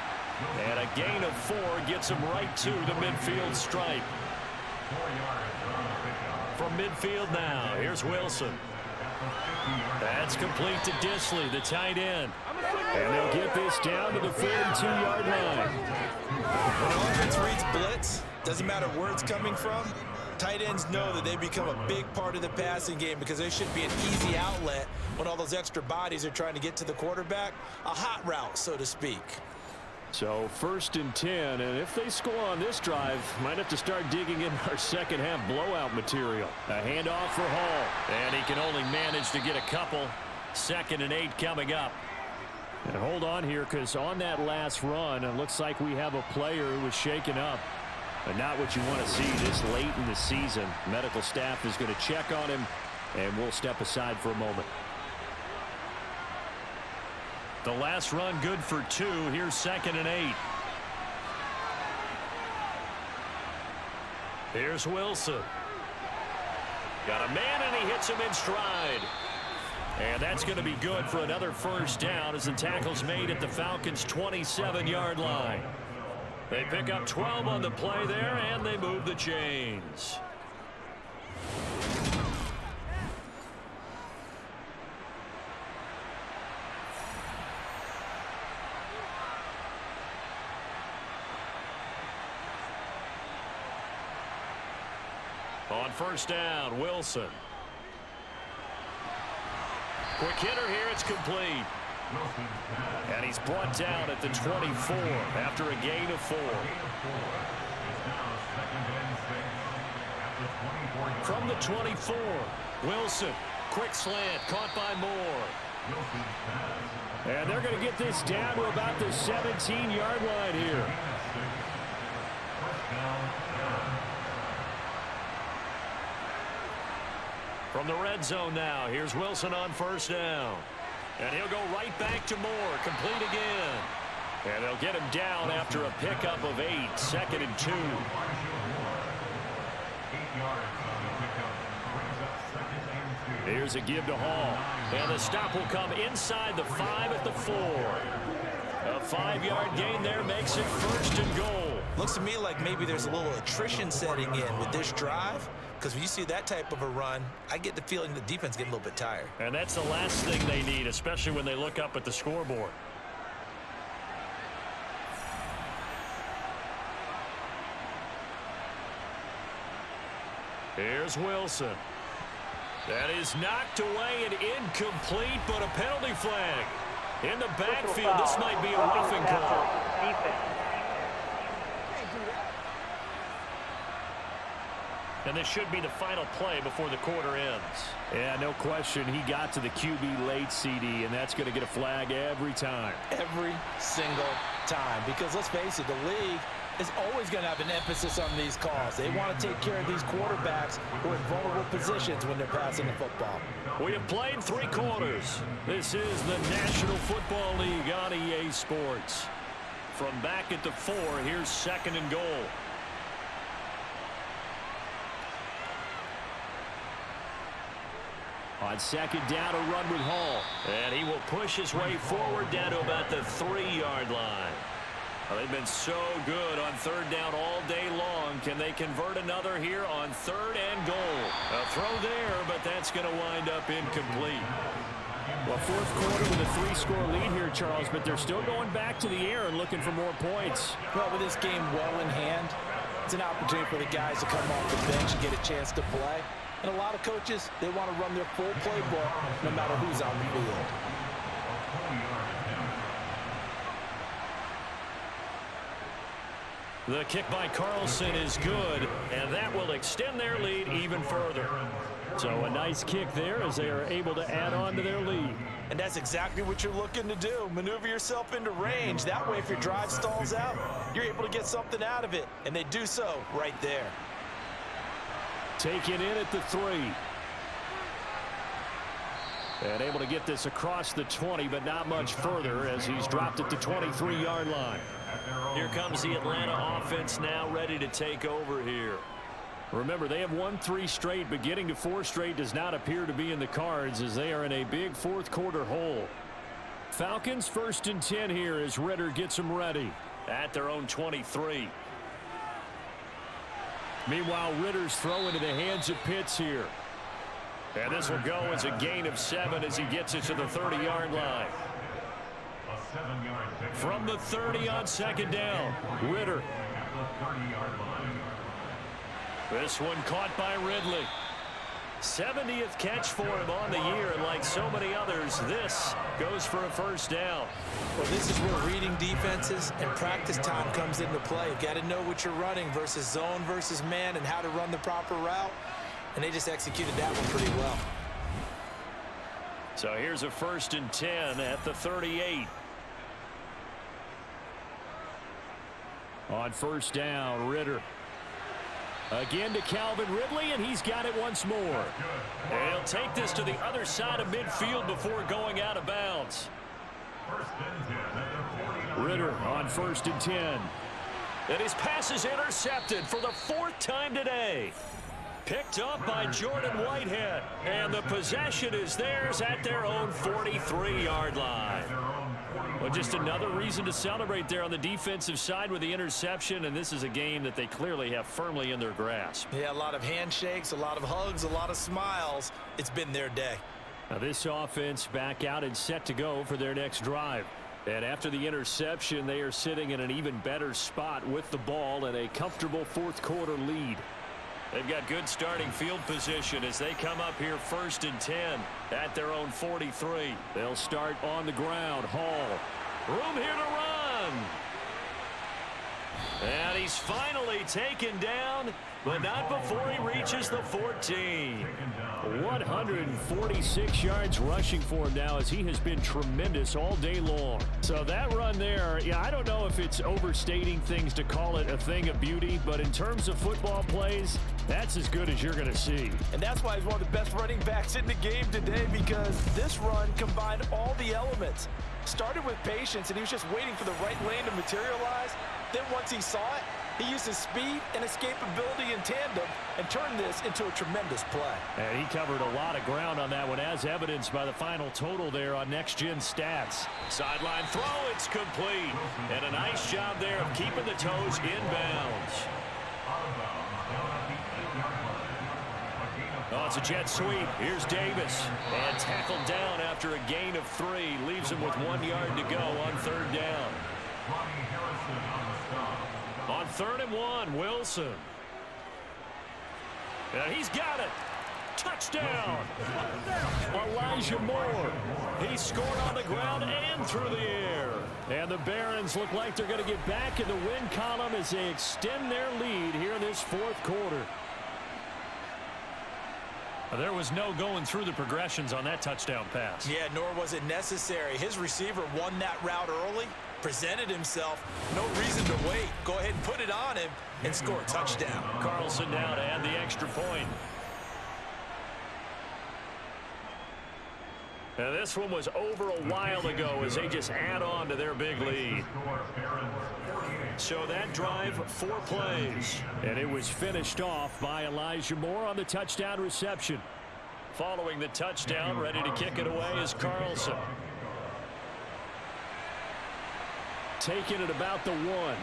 And a gain of 4 gets him right to the midfield stripe. From midfield now, here's Wilson. That's complete to Disley, the tight end. And they'll get this down to the 42-yard line. When an offense reads blitz, doesn't matter where it's coming from, tight ends know that they become a big part of the passing game because they should be an easy outlet when all those extra bodies are trying to get to the quarterback. A hot route, so to speak. So 1st and 10, and if they score on this drive, might have to start digging in our second half blowout material. A handoff for Hall, and he can only manage to get a couple. 2nd and 8 coming up. And hold on here, because on that last run, it looks like we have a player who was shaken up. But not what you want to see this late in the season. Medical staff is going to check on him And we'll step aside for a moment. The last run good for 2. Here's 2nd and 8. Here's Wilson. Got a man, and he hits him in stride. And that's going to be good for another first down as the tackle's made at the Falcons' 27-yard line. They pick up 12 on the play there, and they move the chains. On first down, Wilson. Quick hitter here, it's complete. And he's brought down at the 24 after a gain of 4. From the 24, Wilson. Quick slant, caught by Moore. And they're going to get this down to about the 17-yard line here. From the red zone now, here's Wilson on first down. And he'll go right back to Moore, complete again. And they'll get him down after a pickup of 8, 2nd and 2. Here's a give to Hall. And the stop will come inside the 5 at the 4. A 5-yard gain there makes it 1st and goal. Looks to me like maybe there's a little attrition setting in with this drive. Because when you see that type of a run, I get the feeling the defense getting a little bit tired. And that's the last thing they need, especially when they look up at the scoreboard. Here's Wilson. That is knocked away and incomplete, but a penalty flag. In the backfield, this might be a roughing call. And this should be the final play before the quarter ends. Yeah, no question. He got to the QB late, CD, and that's going to get a flag every time. Every single time. Because let's face it, the league is always going to have an emphasis on these calls. They want to take care of these quarterbacks who are in vulnerable positions when they're passing the football. We have played 3 quarters. This is the National Football League on EA Sports. From back at the 4, here's 2nd and goal. On 2nd down, a run with Hall. And he will push his way forward down to about the 3-yard line. Well, they've been so good on 3rd down all day long. Can they convert another here on 3rd and goal? A throw there, but that's going to wind up incomplete. Well, 4th quarter with a 3-score lead here, Charles, but they're still going back to the air and looking for more points. Well, with this game well in hand, it's an opportunity for the guys to come off the bench and get a chance to play. And a lot of coaches, they want to run their full playbook no matter who's on the field. The kick by Carlson is good, and that will extend their lead even further. So a nice kick there as they are able to add on to their lead. And that's exactly what you're looking to do. Maneuver yourself into range. That way, if your drive stalls out, you're able to get something out of it. And they do so right there. Taken in at the 3. And able to get this across the 20, but not much further as he's dropped at the 23-yard line. Here comes the Atlanta offense now ready to take over here. Remember, they have won 3 straight, but getting to 4 straight does not appear to be in the cards as they are in a big 4th quarter hole. Falcons 1st and 10 here as Ritter gets them ready at their own 23. Meanwhile, Ritter's throw into the hands of Pitts here. And this will go as a gain of 7 as he gets it to the 30-yard line. From the 30 on 2nd down, Ritter. This one caught by Ridley. 70th catch for him on the year, and like so many others, this goes for a first down. Well, this is where reading defenses and practice time comes into play. You've got to know what you're running versus zone versus man and how to run the proper route, and they just executed that one pretty well. So here's a 1st and 10 at the 38. On first down, Ritter. Again to Calvin Ridley, and he's got it once more. And he'll take this to the other side of midfield before going out of bounds. Ritter on 1st and 10. And his pass is intercepted for the 4th time today. Picked up by Jordan Whitehead. And the possession is theirs at their own 43-yard line. Well, just another reason to celebrate there on the defensive side with the interception, and this is a game that they clearly have firmly in their grasp. Yeah, a lot of handshakes, a lot of hugs, a lot of smiles. It's been their day. Now this offense back out and set to go for their next drive. And after the interception, they are sitting in an even better spot with the ball and a comfortable 4th quarter lead. They've got good starting field position as they come up here 1st and 10 at their own 43. They'll start on the ground. Hall. Room here to run. And he's finally taken down, but not before he reaches the 14. 146 yards rushing for him now as he has been tremendous all day long. So that run there, yeah, I don't know if it's overstating things to call it a thing of beauty, but in terms of football plays, that's as good as you're going to see. And that's why he's one of the best running backs in the game today, because this run combined all the elements. Started with patience, and he was just waiting for the right lane to materialize. Then once he saw it, he used his speed and escapability in tandem and turned this into a tremendous play. And he covered a lot of ground on that one, as evidenced by the final total there on Next Gen Stats. Sideline throw, it's complete. And a nice job there of keeping the toes inbounds. Oh, it's a jet sweep. Here's Davis. And tackled down after a gain of 3. Leaves him with 1 yard to go on 3rd down. On 3rd and 1, Wilson. And he's got it. Touchdown. Elijah Moore. He scored on the ground and through the air. And the Barons look like they're going to get back in the win column as they extend their lead here in this 4th quarter. There was no going through the progressions on that touchdown pass. Yeah, nor was it necessary. His receiver won that route early, presented himself. No reason to wait. Go ahead and put it on him and score a touchdown. Carlson now to add the extra point. And this one was over a while ago as they just add on to their big lead. So that drive, 4 plays. And it was finished off by Elijah Moore on the touchdown reception. Following the touchdown, ready to kick it away is Carlson. Taking it about the 1.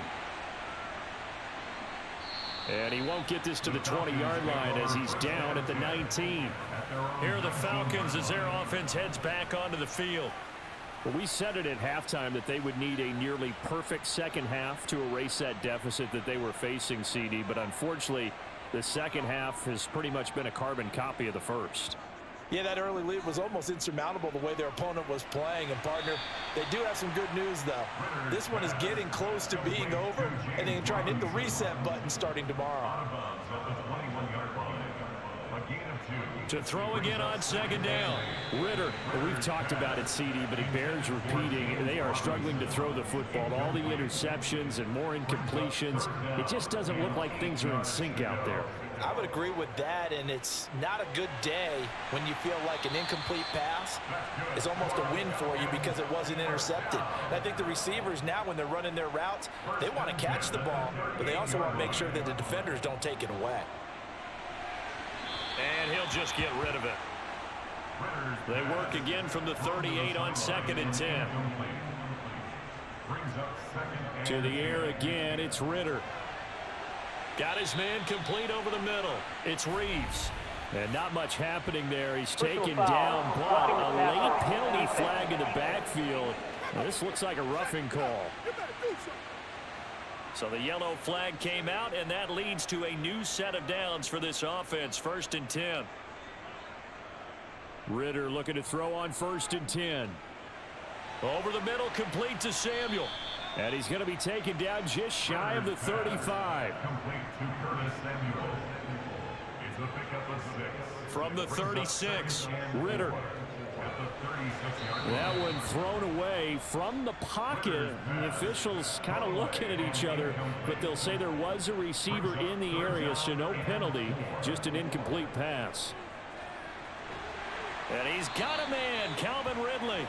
And he won't get this to the 20-yard line as he's down at the 19. Here are the Falcons as their offense heads back onto the field. Well, we said it at halftime that they would need a nearly perfect second half to erase that deficit that they were facing, CD. But unfortunately, the second half has pretty much been a carbon copy of the first. Yeah, that early lead was almost insurmountable the way their opponent was playing. And, partner, they do have some good news, though. This one is getting close to being over, and they can try and hit the reset button starting tomorrow. To throw again on 2nd down. Ritter, we've talked about it, CD, but it bears repeating. They are struggling to throw the football. All the interceptions and more incompletions. It just doesn't look like things are in sync out there. I would agree with that, and it's not a good day when you feel like an incomplete pass is almost a win for you because it wasn't intercepted. And I think the receivers now, when they're running their routes, they want to catch the ball, but they also want to make sure that the defenders don't take it away. And he'll just get rid of it. They work again from the 38 on 2nd and 10. To the air again, it's Ritter. Got his man complete over the middle. It's Reeves. And not much happening there. He's taken down, but a late penalty flag in the backfield. Now, this looks like a roughing call. So the yellow flag came out, and that leads to a new set of downs for this offense. 1st and 10. Ritter looking to throw on 1st and 10. Over the middle, complete to Samuel. And he's going to be taken down just shy of the 35. The pickup of 6. From the 36, Ritter. At the 36-yard line. That one thrown away from the pocket. The officials kind of looking at each other, but they'll say there was a receiver in the area, so no penalty, just an incomplete pass. And he's got a man, Calvin Ridley.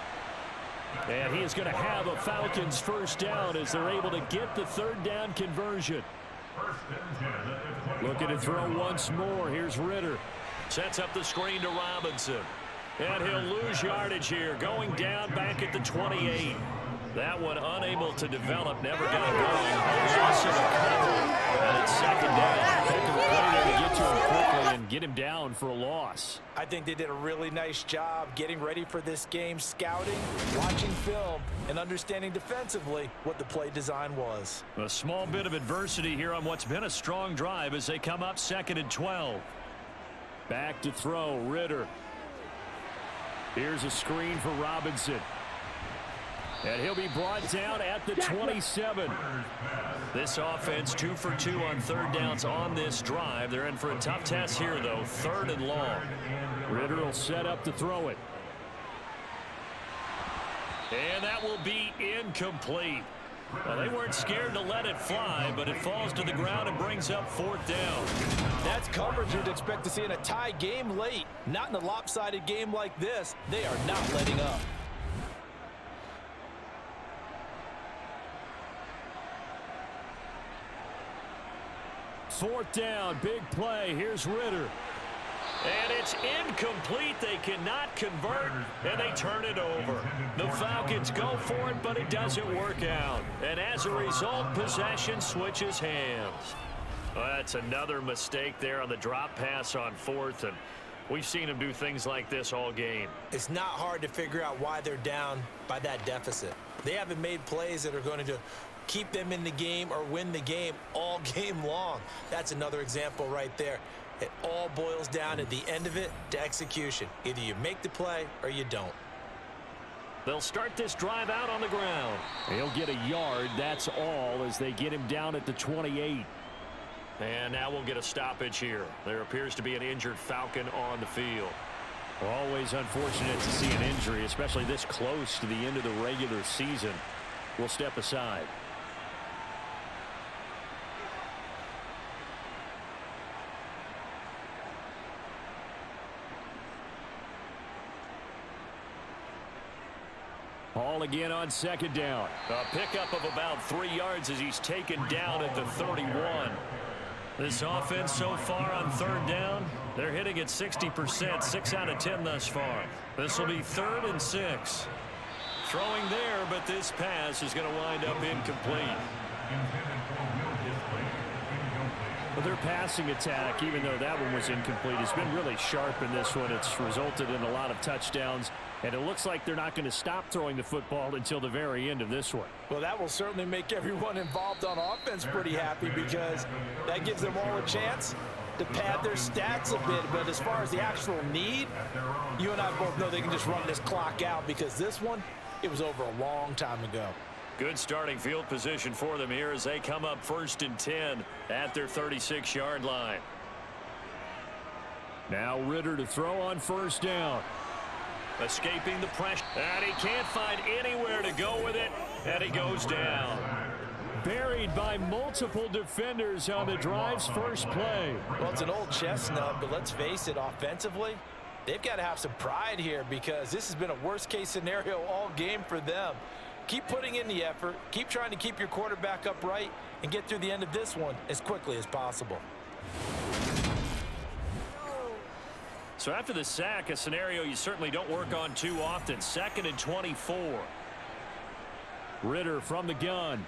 And he is going to have a Falcons first down as they're able to get the third down conversion. Looking to throw once more. Here's Ritter. Sets up the screen to Robinson. And he'll lose yardage here, going down back at the 28. That one unable to develop, never got going. Loss of the cover. And it's second down. They can play there to get to him quickly and get him down for a loss. I think they did a really nice job getting ready for this game, scouting, watching film, and understanding defensively what the play design was. A small bit of adversity here on what's been a strong drive as they come up 2nd and 12. Back to throw, Ritter. Here's a screen for Robinson. And he'll be brought down at the 27. This offense 2 for 2 on third downs on this drive. They're in for a tough test here, though. 3rd and long. Ritter will set up to throw it. And that will be incomplete. Well, they weren't scared to let it fly, but it falls to the ground and brings up 4th down. That's coverage you'd expect to see in a tie game late. Not in a lopsided game like this. They are not letting up. Fourth down, big play. Here's Ritter. And it's incomplete. They cannot convert, and they turn it over. The Falcons go for it, but it doesn't work out. And as a result, possession switches hands. Well, that's another mistake there on the drop pass on 4th, and we've seen them do things like this all game. It's not hard to figure out why they're down by that deficit. They haven't made plays that are going to keep them in the game or win the game all game long. That's another example right there. It all boils down at the end of it to execution. Either you make the play or you don't. They'll start this drive out on the ground. He'll get a yard, that's all, as they get him down at the 28. And now we'll get a stoppage here. There appears to be an injured Falcon on the field. Always unfortunate to see an injury, especially this close to the end of the regular season. We'll step aside. Ball again on 2nd down. A pickup of about 3 yards as he's taken down at the 31. This offense so far on 3rd down, they're hitting at 60%, 6 out of 10 thus far. This will be 3rd and 6. Throwing there, but this pass is going to wind up incomplete. But their passing attack, even though that one was incomplete, has been really sharp in this one. It's resulted in a lot of touchdowns, and it looks like they're not going to stop throwing the football until the very end of this one. Well, that will certainly make everyone involved on offense pretty happy because that gives them all a chance to pad their stats a bit. But as far as the actual need, you and I both know they can just run this clock out because this one, it was over a long time ago. Good starting field position for them here as they come up 1st and 10 at their 36-yard line. Now Ritter to throw on 1st down. Escaping the pressure. And he can't find anywhere to go with it. And he goes down. Buried by multiple defenders on the drive's first play. Well, it's an old chestnut, but let's face it, offensively, they've got to have some pride here because this has been a worst-case scenario all game for them. Keep putting in the effort. Keep trying to keep your quarterback upright and get through the end of this one as quickly as possible. So after the sack, a scenario you certainly don't work on too often. 2nd and 24. Ritter from the gun.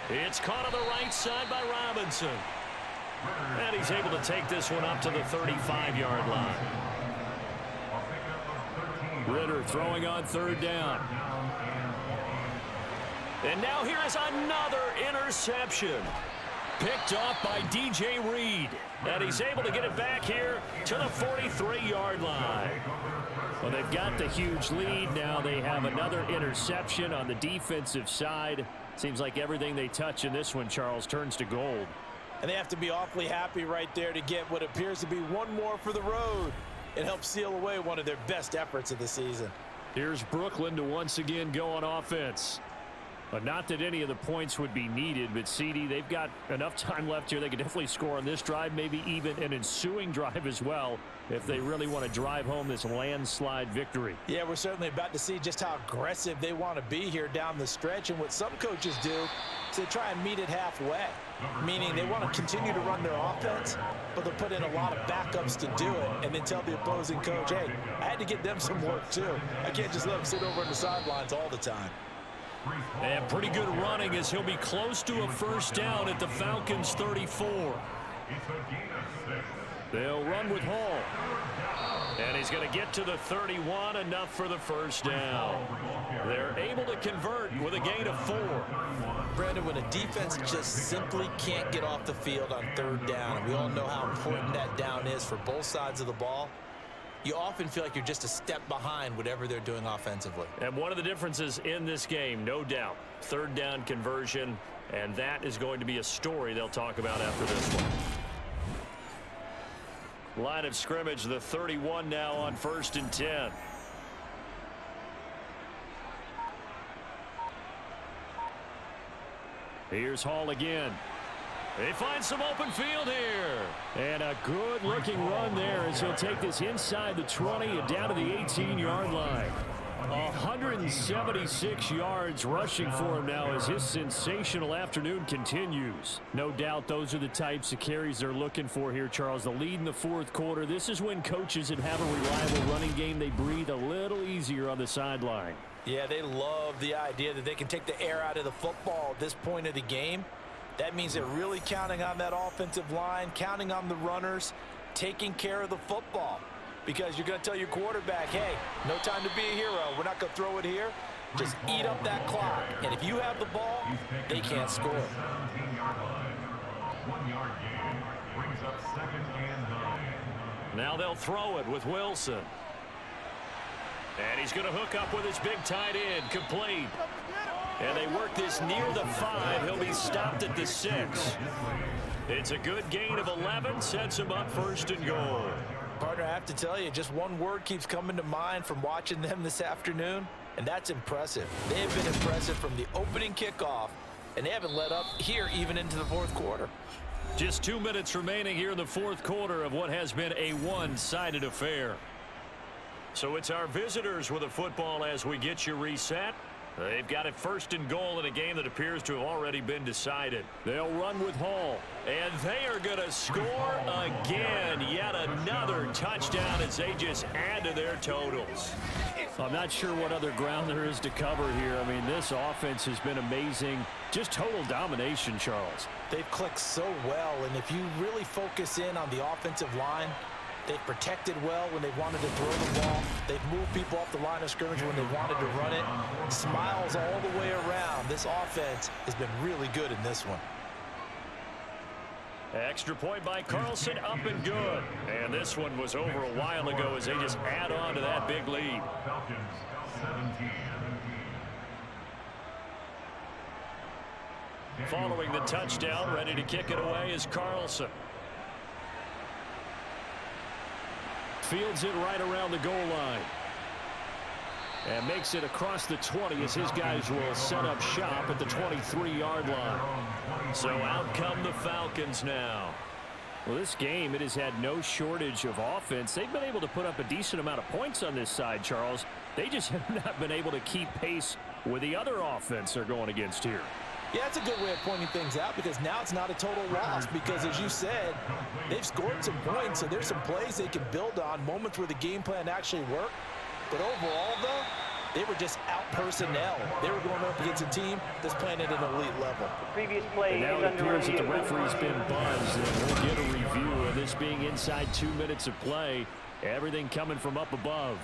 It's caught on the right side by Robinson. And he's able to take this one up to the 35-yard line. Ritter throwing on 3rd down. And now here is another interception. Picked off by DJ Reed. And he's able to get it back here to the 43-yard line. Well, they've got the huge lead. Now they have another interception on the defensive side. Seems like everything they touch in this one, Charles, turns to gold. And they have to be awfully happy right there to get what appears to be one more for the road and help seal away one of their best efforts of the season. Here's Brooklyn to once again go on offense. But not that any of the points would be needed, but CD, they've got enough time left here. They could definitely score on this drive, maybe even an ensuing drive as well, if they really want to drive home this landslide victory. Yeah, we're certainly about to see just how aggressive they want to be here down the stretch. And what some coaches do is they try and meet it halfway, meaning they want to continue to run their offense, but they'll put in a lot of backups to do it and then tell the opposing coach, hey, I had to get them some work too. I can't just let them sit over on the sidelines all the time. And pretty good running as he'll be close to a first down at the Falcons 34. They'll run with Hall. And he's going to get to the 31, enough for the first down. They're able to convert with a gain of 4. Brandon, when a defense just simply can't get off the field on third down, and we all know how important that down is for both sides of the ball, you often feel like you're just a step behind whatever they're doing offensively. And one of the differences in this game, no doubt, third down conversion, and that is going to be a story they'll talk about after this one. Line of scrimmage, the 31 now on 1st and 10. Here's Hall again. They find some open field here. And a good-looking run there as he'll take this inside the 20 and down to the 18-yard line. 176 yards rushing for him now as his sensational afternoon continues. No doubt those are the types of carries they're looking for here, Charles. The lead in the fourth quarter. This is when coaches that have a reliable running game, they breathe a little easier on the sideline. Yeah, they love the idea that they can take the air out of the football at this point of the game. That means they're really counting on that offensive line, counting on the runners, taking care of the football. Because you're going to tell your quarterback, hey, no time to be a hero. We're not going to throw it here. Just eat up that clock. And if you have the ball, they can't score. 1-yard gain brings up 2nd and 9. Now they'll throw it with Wilson. And he's going to hook up with his big tight end, complete. And they work this near the 5. He'll be stopped at the 6. It's a good gain of 11, sets him up 1st and goal. Partner, I have to tell you, just one word keeps coming to mind from watching them this afternoon, and that's impressive. They have been impressive from the opening kickoff, and they haven't let up here even into the fourth quarter. Just 2 minutes remaining here in the fourth quarter of what has been a one-sided affair. So it's our visitors with a football as we get you reset. They've got it 1st and goal in a game that appears to have already been decided. They'll run with Hall. And they are going to score again. Yet another touchdown as they just add to their totals. I'm not sure what other ground there is to cover here. I mean, this offense has been amazing. Just total domination, Charles. They've clicked so well, and if you really focus in on the offensive line, they've protected well when they wanted to throw the ball. They've moved people off the line of scrimmage when they wanted to run it. Smiles all the way around. This offense has been really good in this one. Extra point by Carlson, up and good. And this one was over a while ago as they just add on to that big lead. Falcons 17. Following the touchdown, ready to kick it away is Carlson. Fields it right around the goal line. And makes it across the 20 as his guys will set up shop at the 23-yard line. So out come the Falcons now. Well, this game, it has had no shortage of offense. They've been able to put up a decent amount of points on this side, Charles. They just have not been able to keep pace with the other offense they're going against here. Yeah, that's a good way of pointing things out because now it's not a total loss because, as you said, they've scored some points, so there's some plays they can build on, moments where the game plan actually worked. But overall, though, they were just out-personnel. They were going up against a team that's playing at an elite level. Previous play and now is it under appears that review. the referee's been buzzed, and we'll get a review of this being inside 2 minutes of play. Everything coming from up above.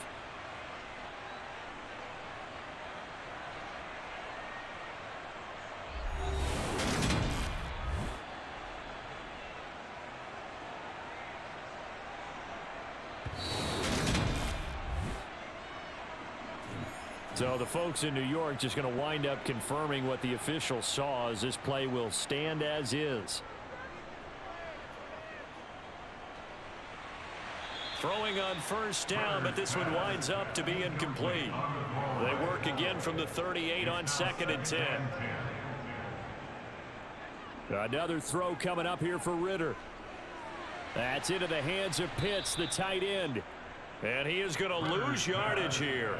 So the folks in New York just going to wind up confirming what the official saw as this play will stand as is. Throwing on first down, but this one winds up to be incomplete. They work again from the 38 on 2nd and 10. Another throw coming up here for Ritter. That's into the hands of Pitts, the tight end. And he is going to lose yardage here.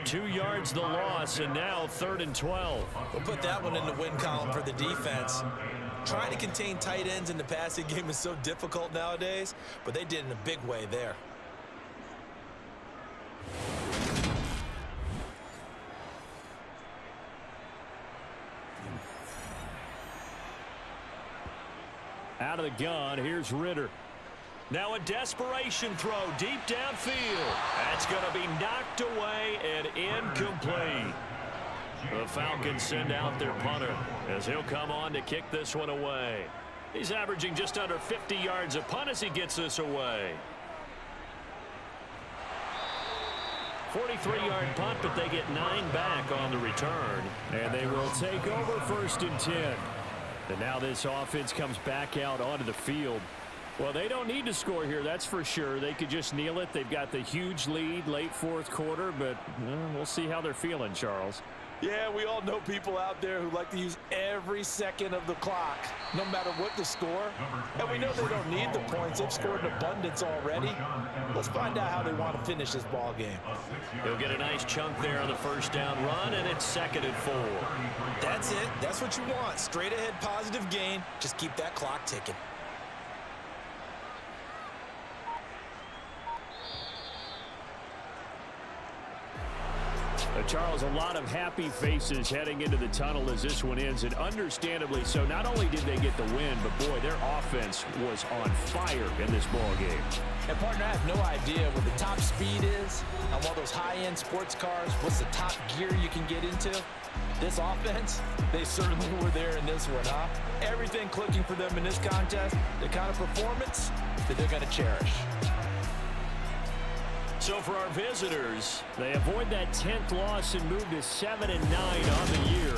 2 yards the loss, and now 3rd and 12. We'll put that one in the win column for the defense. Trying to contain tight ends in the passing game is so difficult nowadays, but they did in a big way there. Out of the gun, here's Ritter. Now a desperation throw deep downfield. That's going to be knocked away and incomplete. The Falcons send out their punter as he'll come on to kick this one away. He's averaging just under 50 yards a punt as he gets this away. 43-yard punt, but they get 9 back on the return. And they will take over 1st and 10. And now this offense comes back out onto the field. Well, they don't need to score here, that's for sure. They could just kneel it. They've got the huge lead late 4th quarter, but we'll see how they're feeling, Charles. Yeah, we all know people out there who like to use every second of the clock, no matter what the score. And we know they don't need the points. They've scored in abundance already. Let's find out how they want to finish this ball game. He'll get a nice chunk there on the first down run, and it's 2nd and 4. That's it. That's what you want. Straight ahead positive gain. Just keep that clock ticking. Charles, a lot of happy faces heading into the tunnel as this one ends, and understandably so. Not only did they get the win, but boy, their offense was on fire in this ball game. And partner, I have no idea what the top speed is on one of those high-end sports cars. What's the top gear you can get into? This offense, they certainly were there in this one, huh? Everything clicking for them in this contest, the kind of performance that they're going to cherish. So for our visitors, they avoid that 10th loss and move to 7-9 on the year.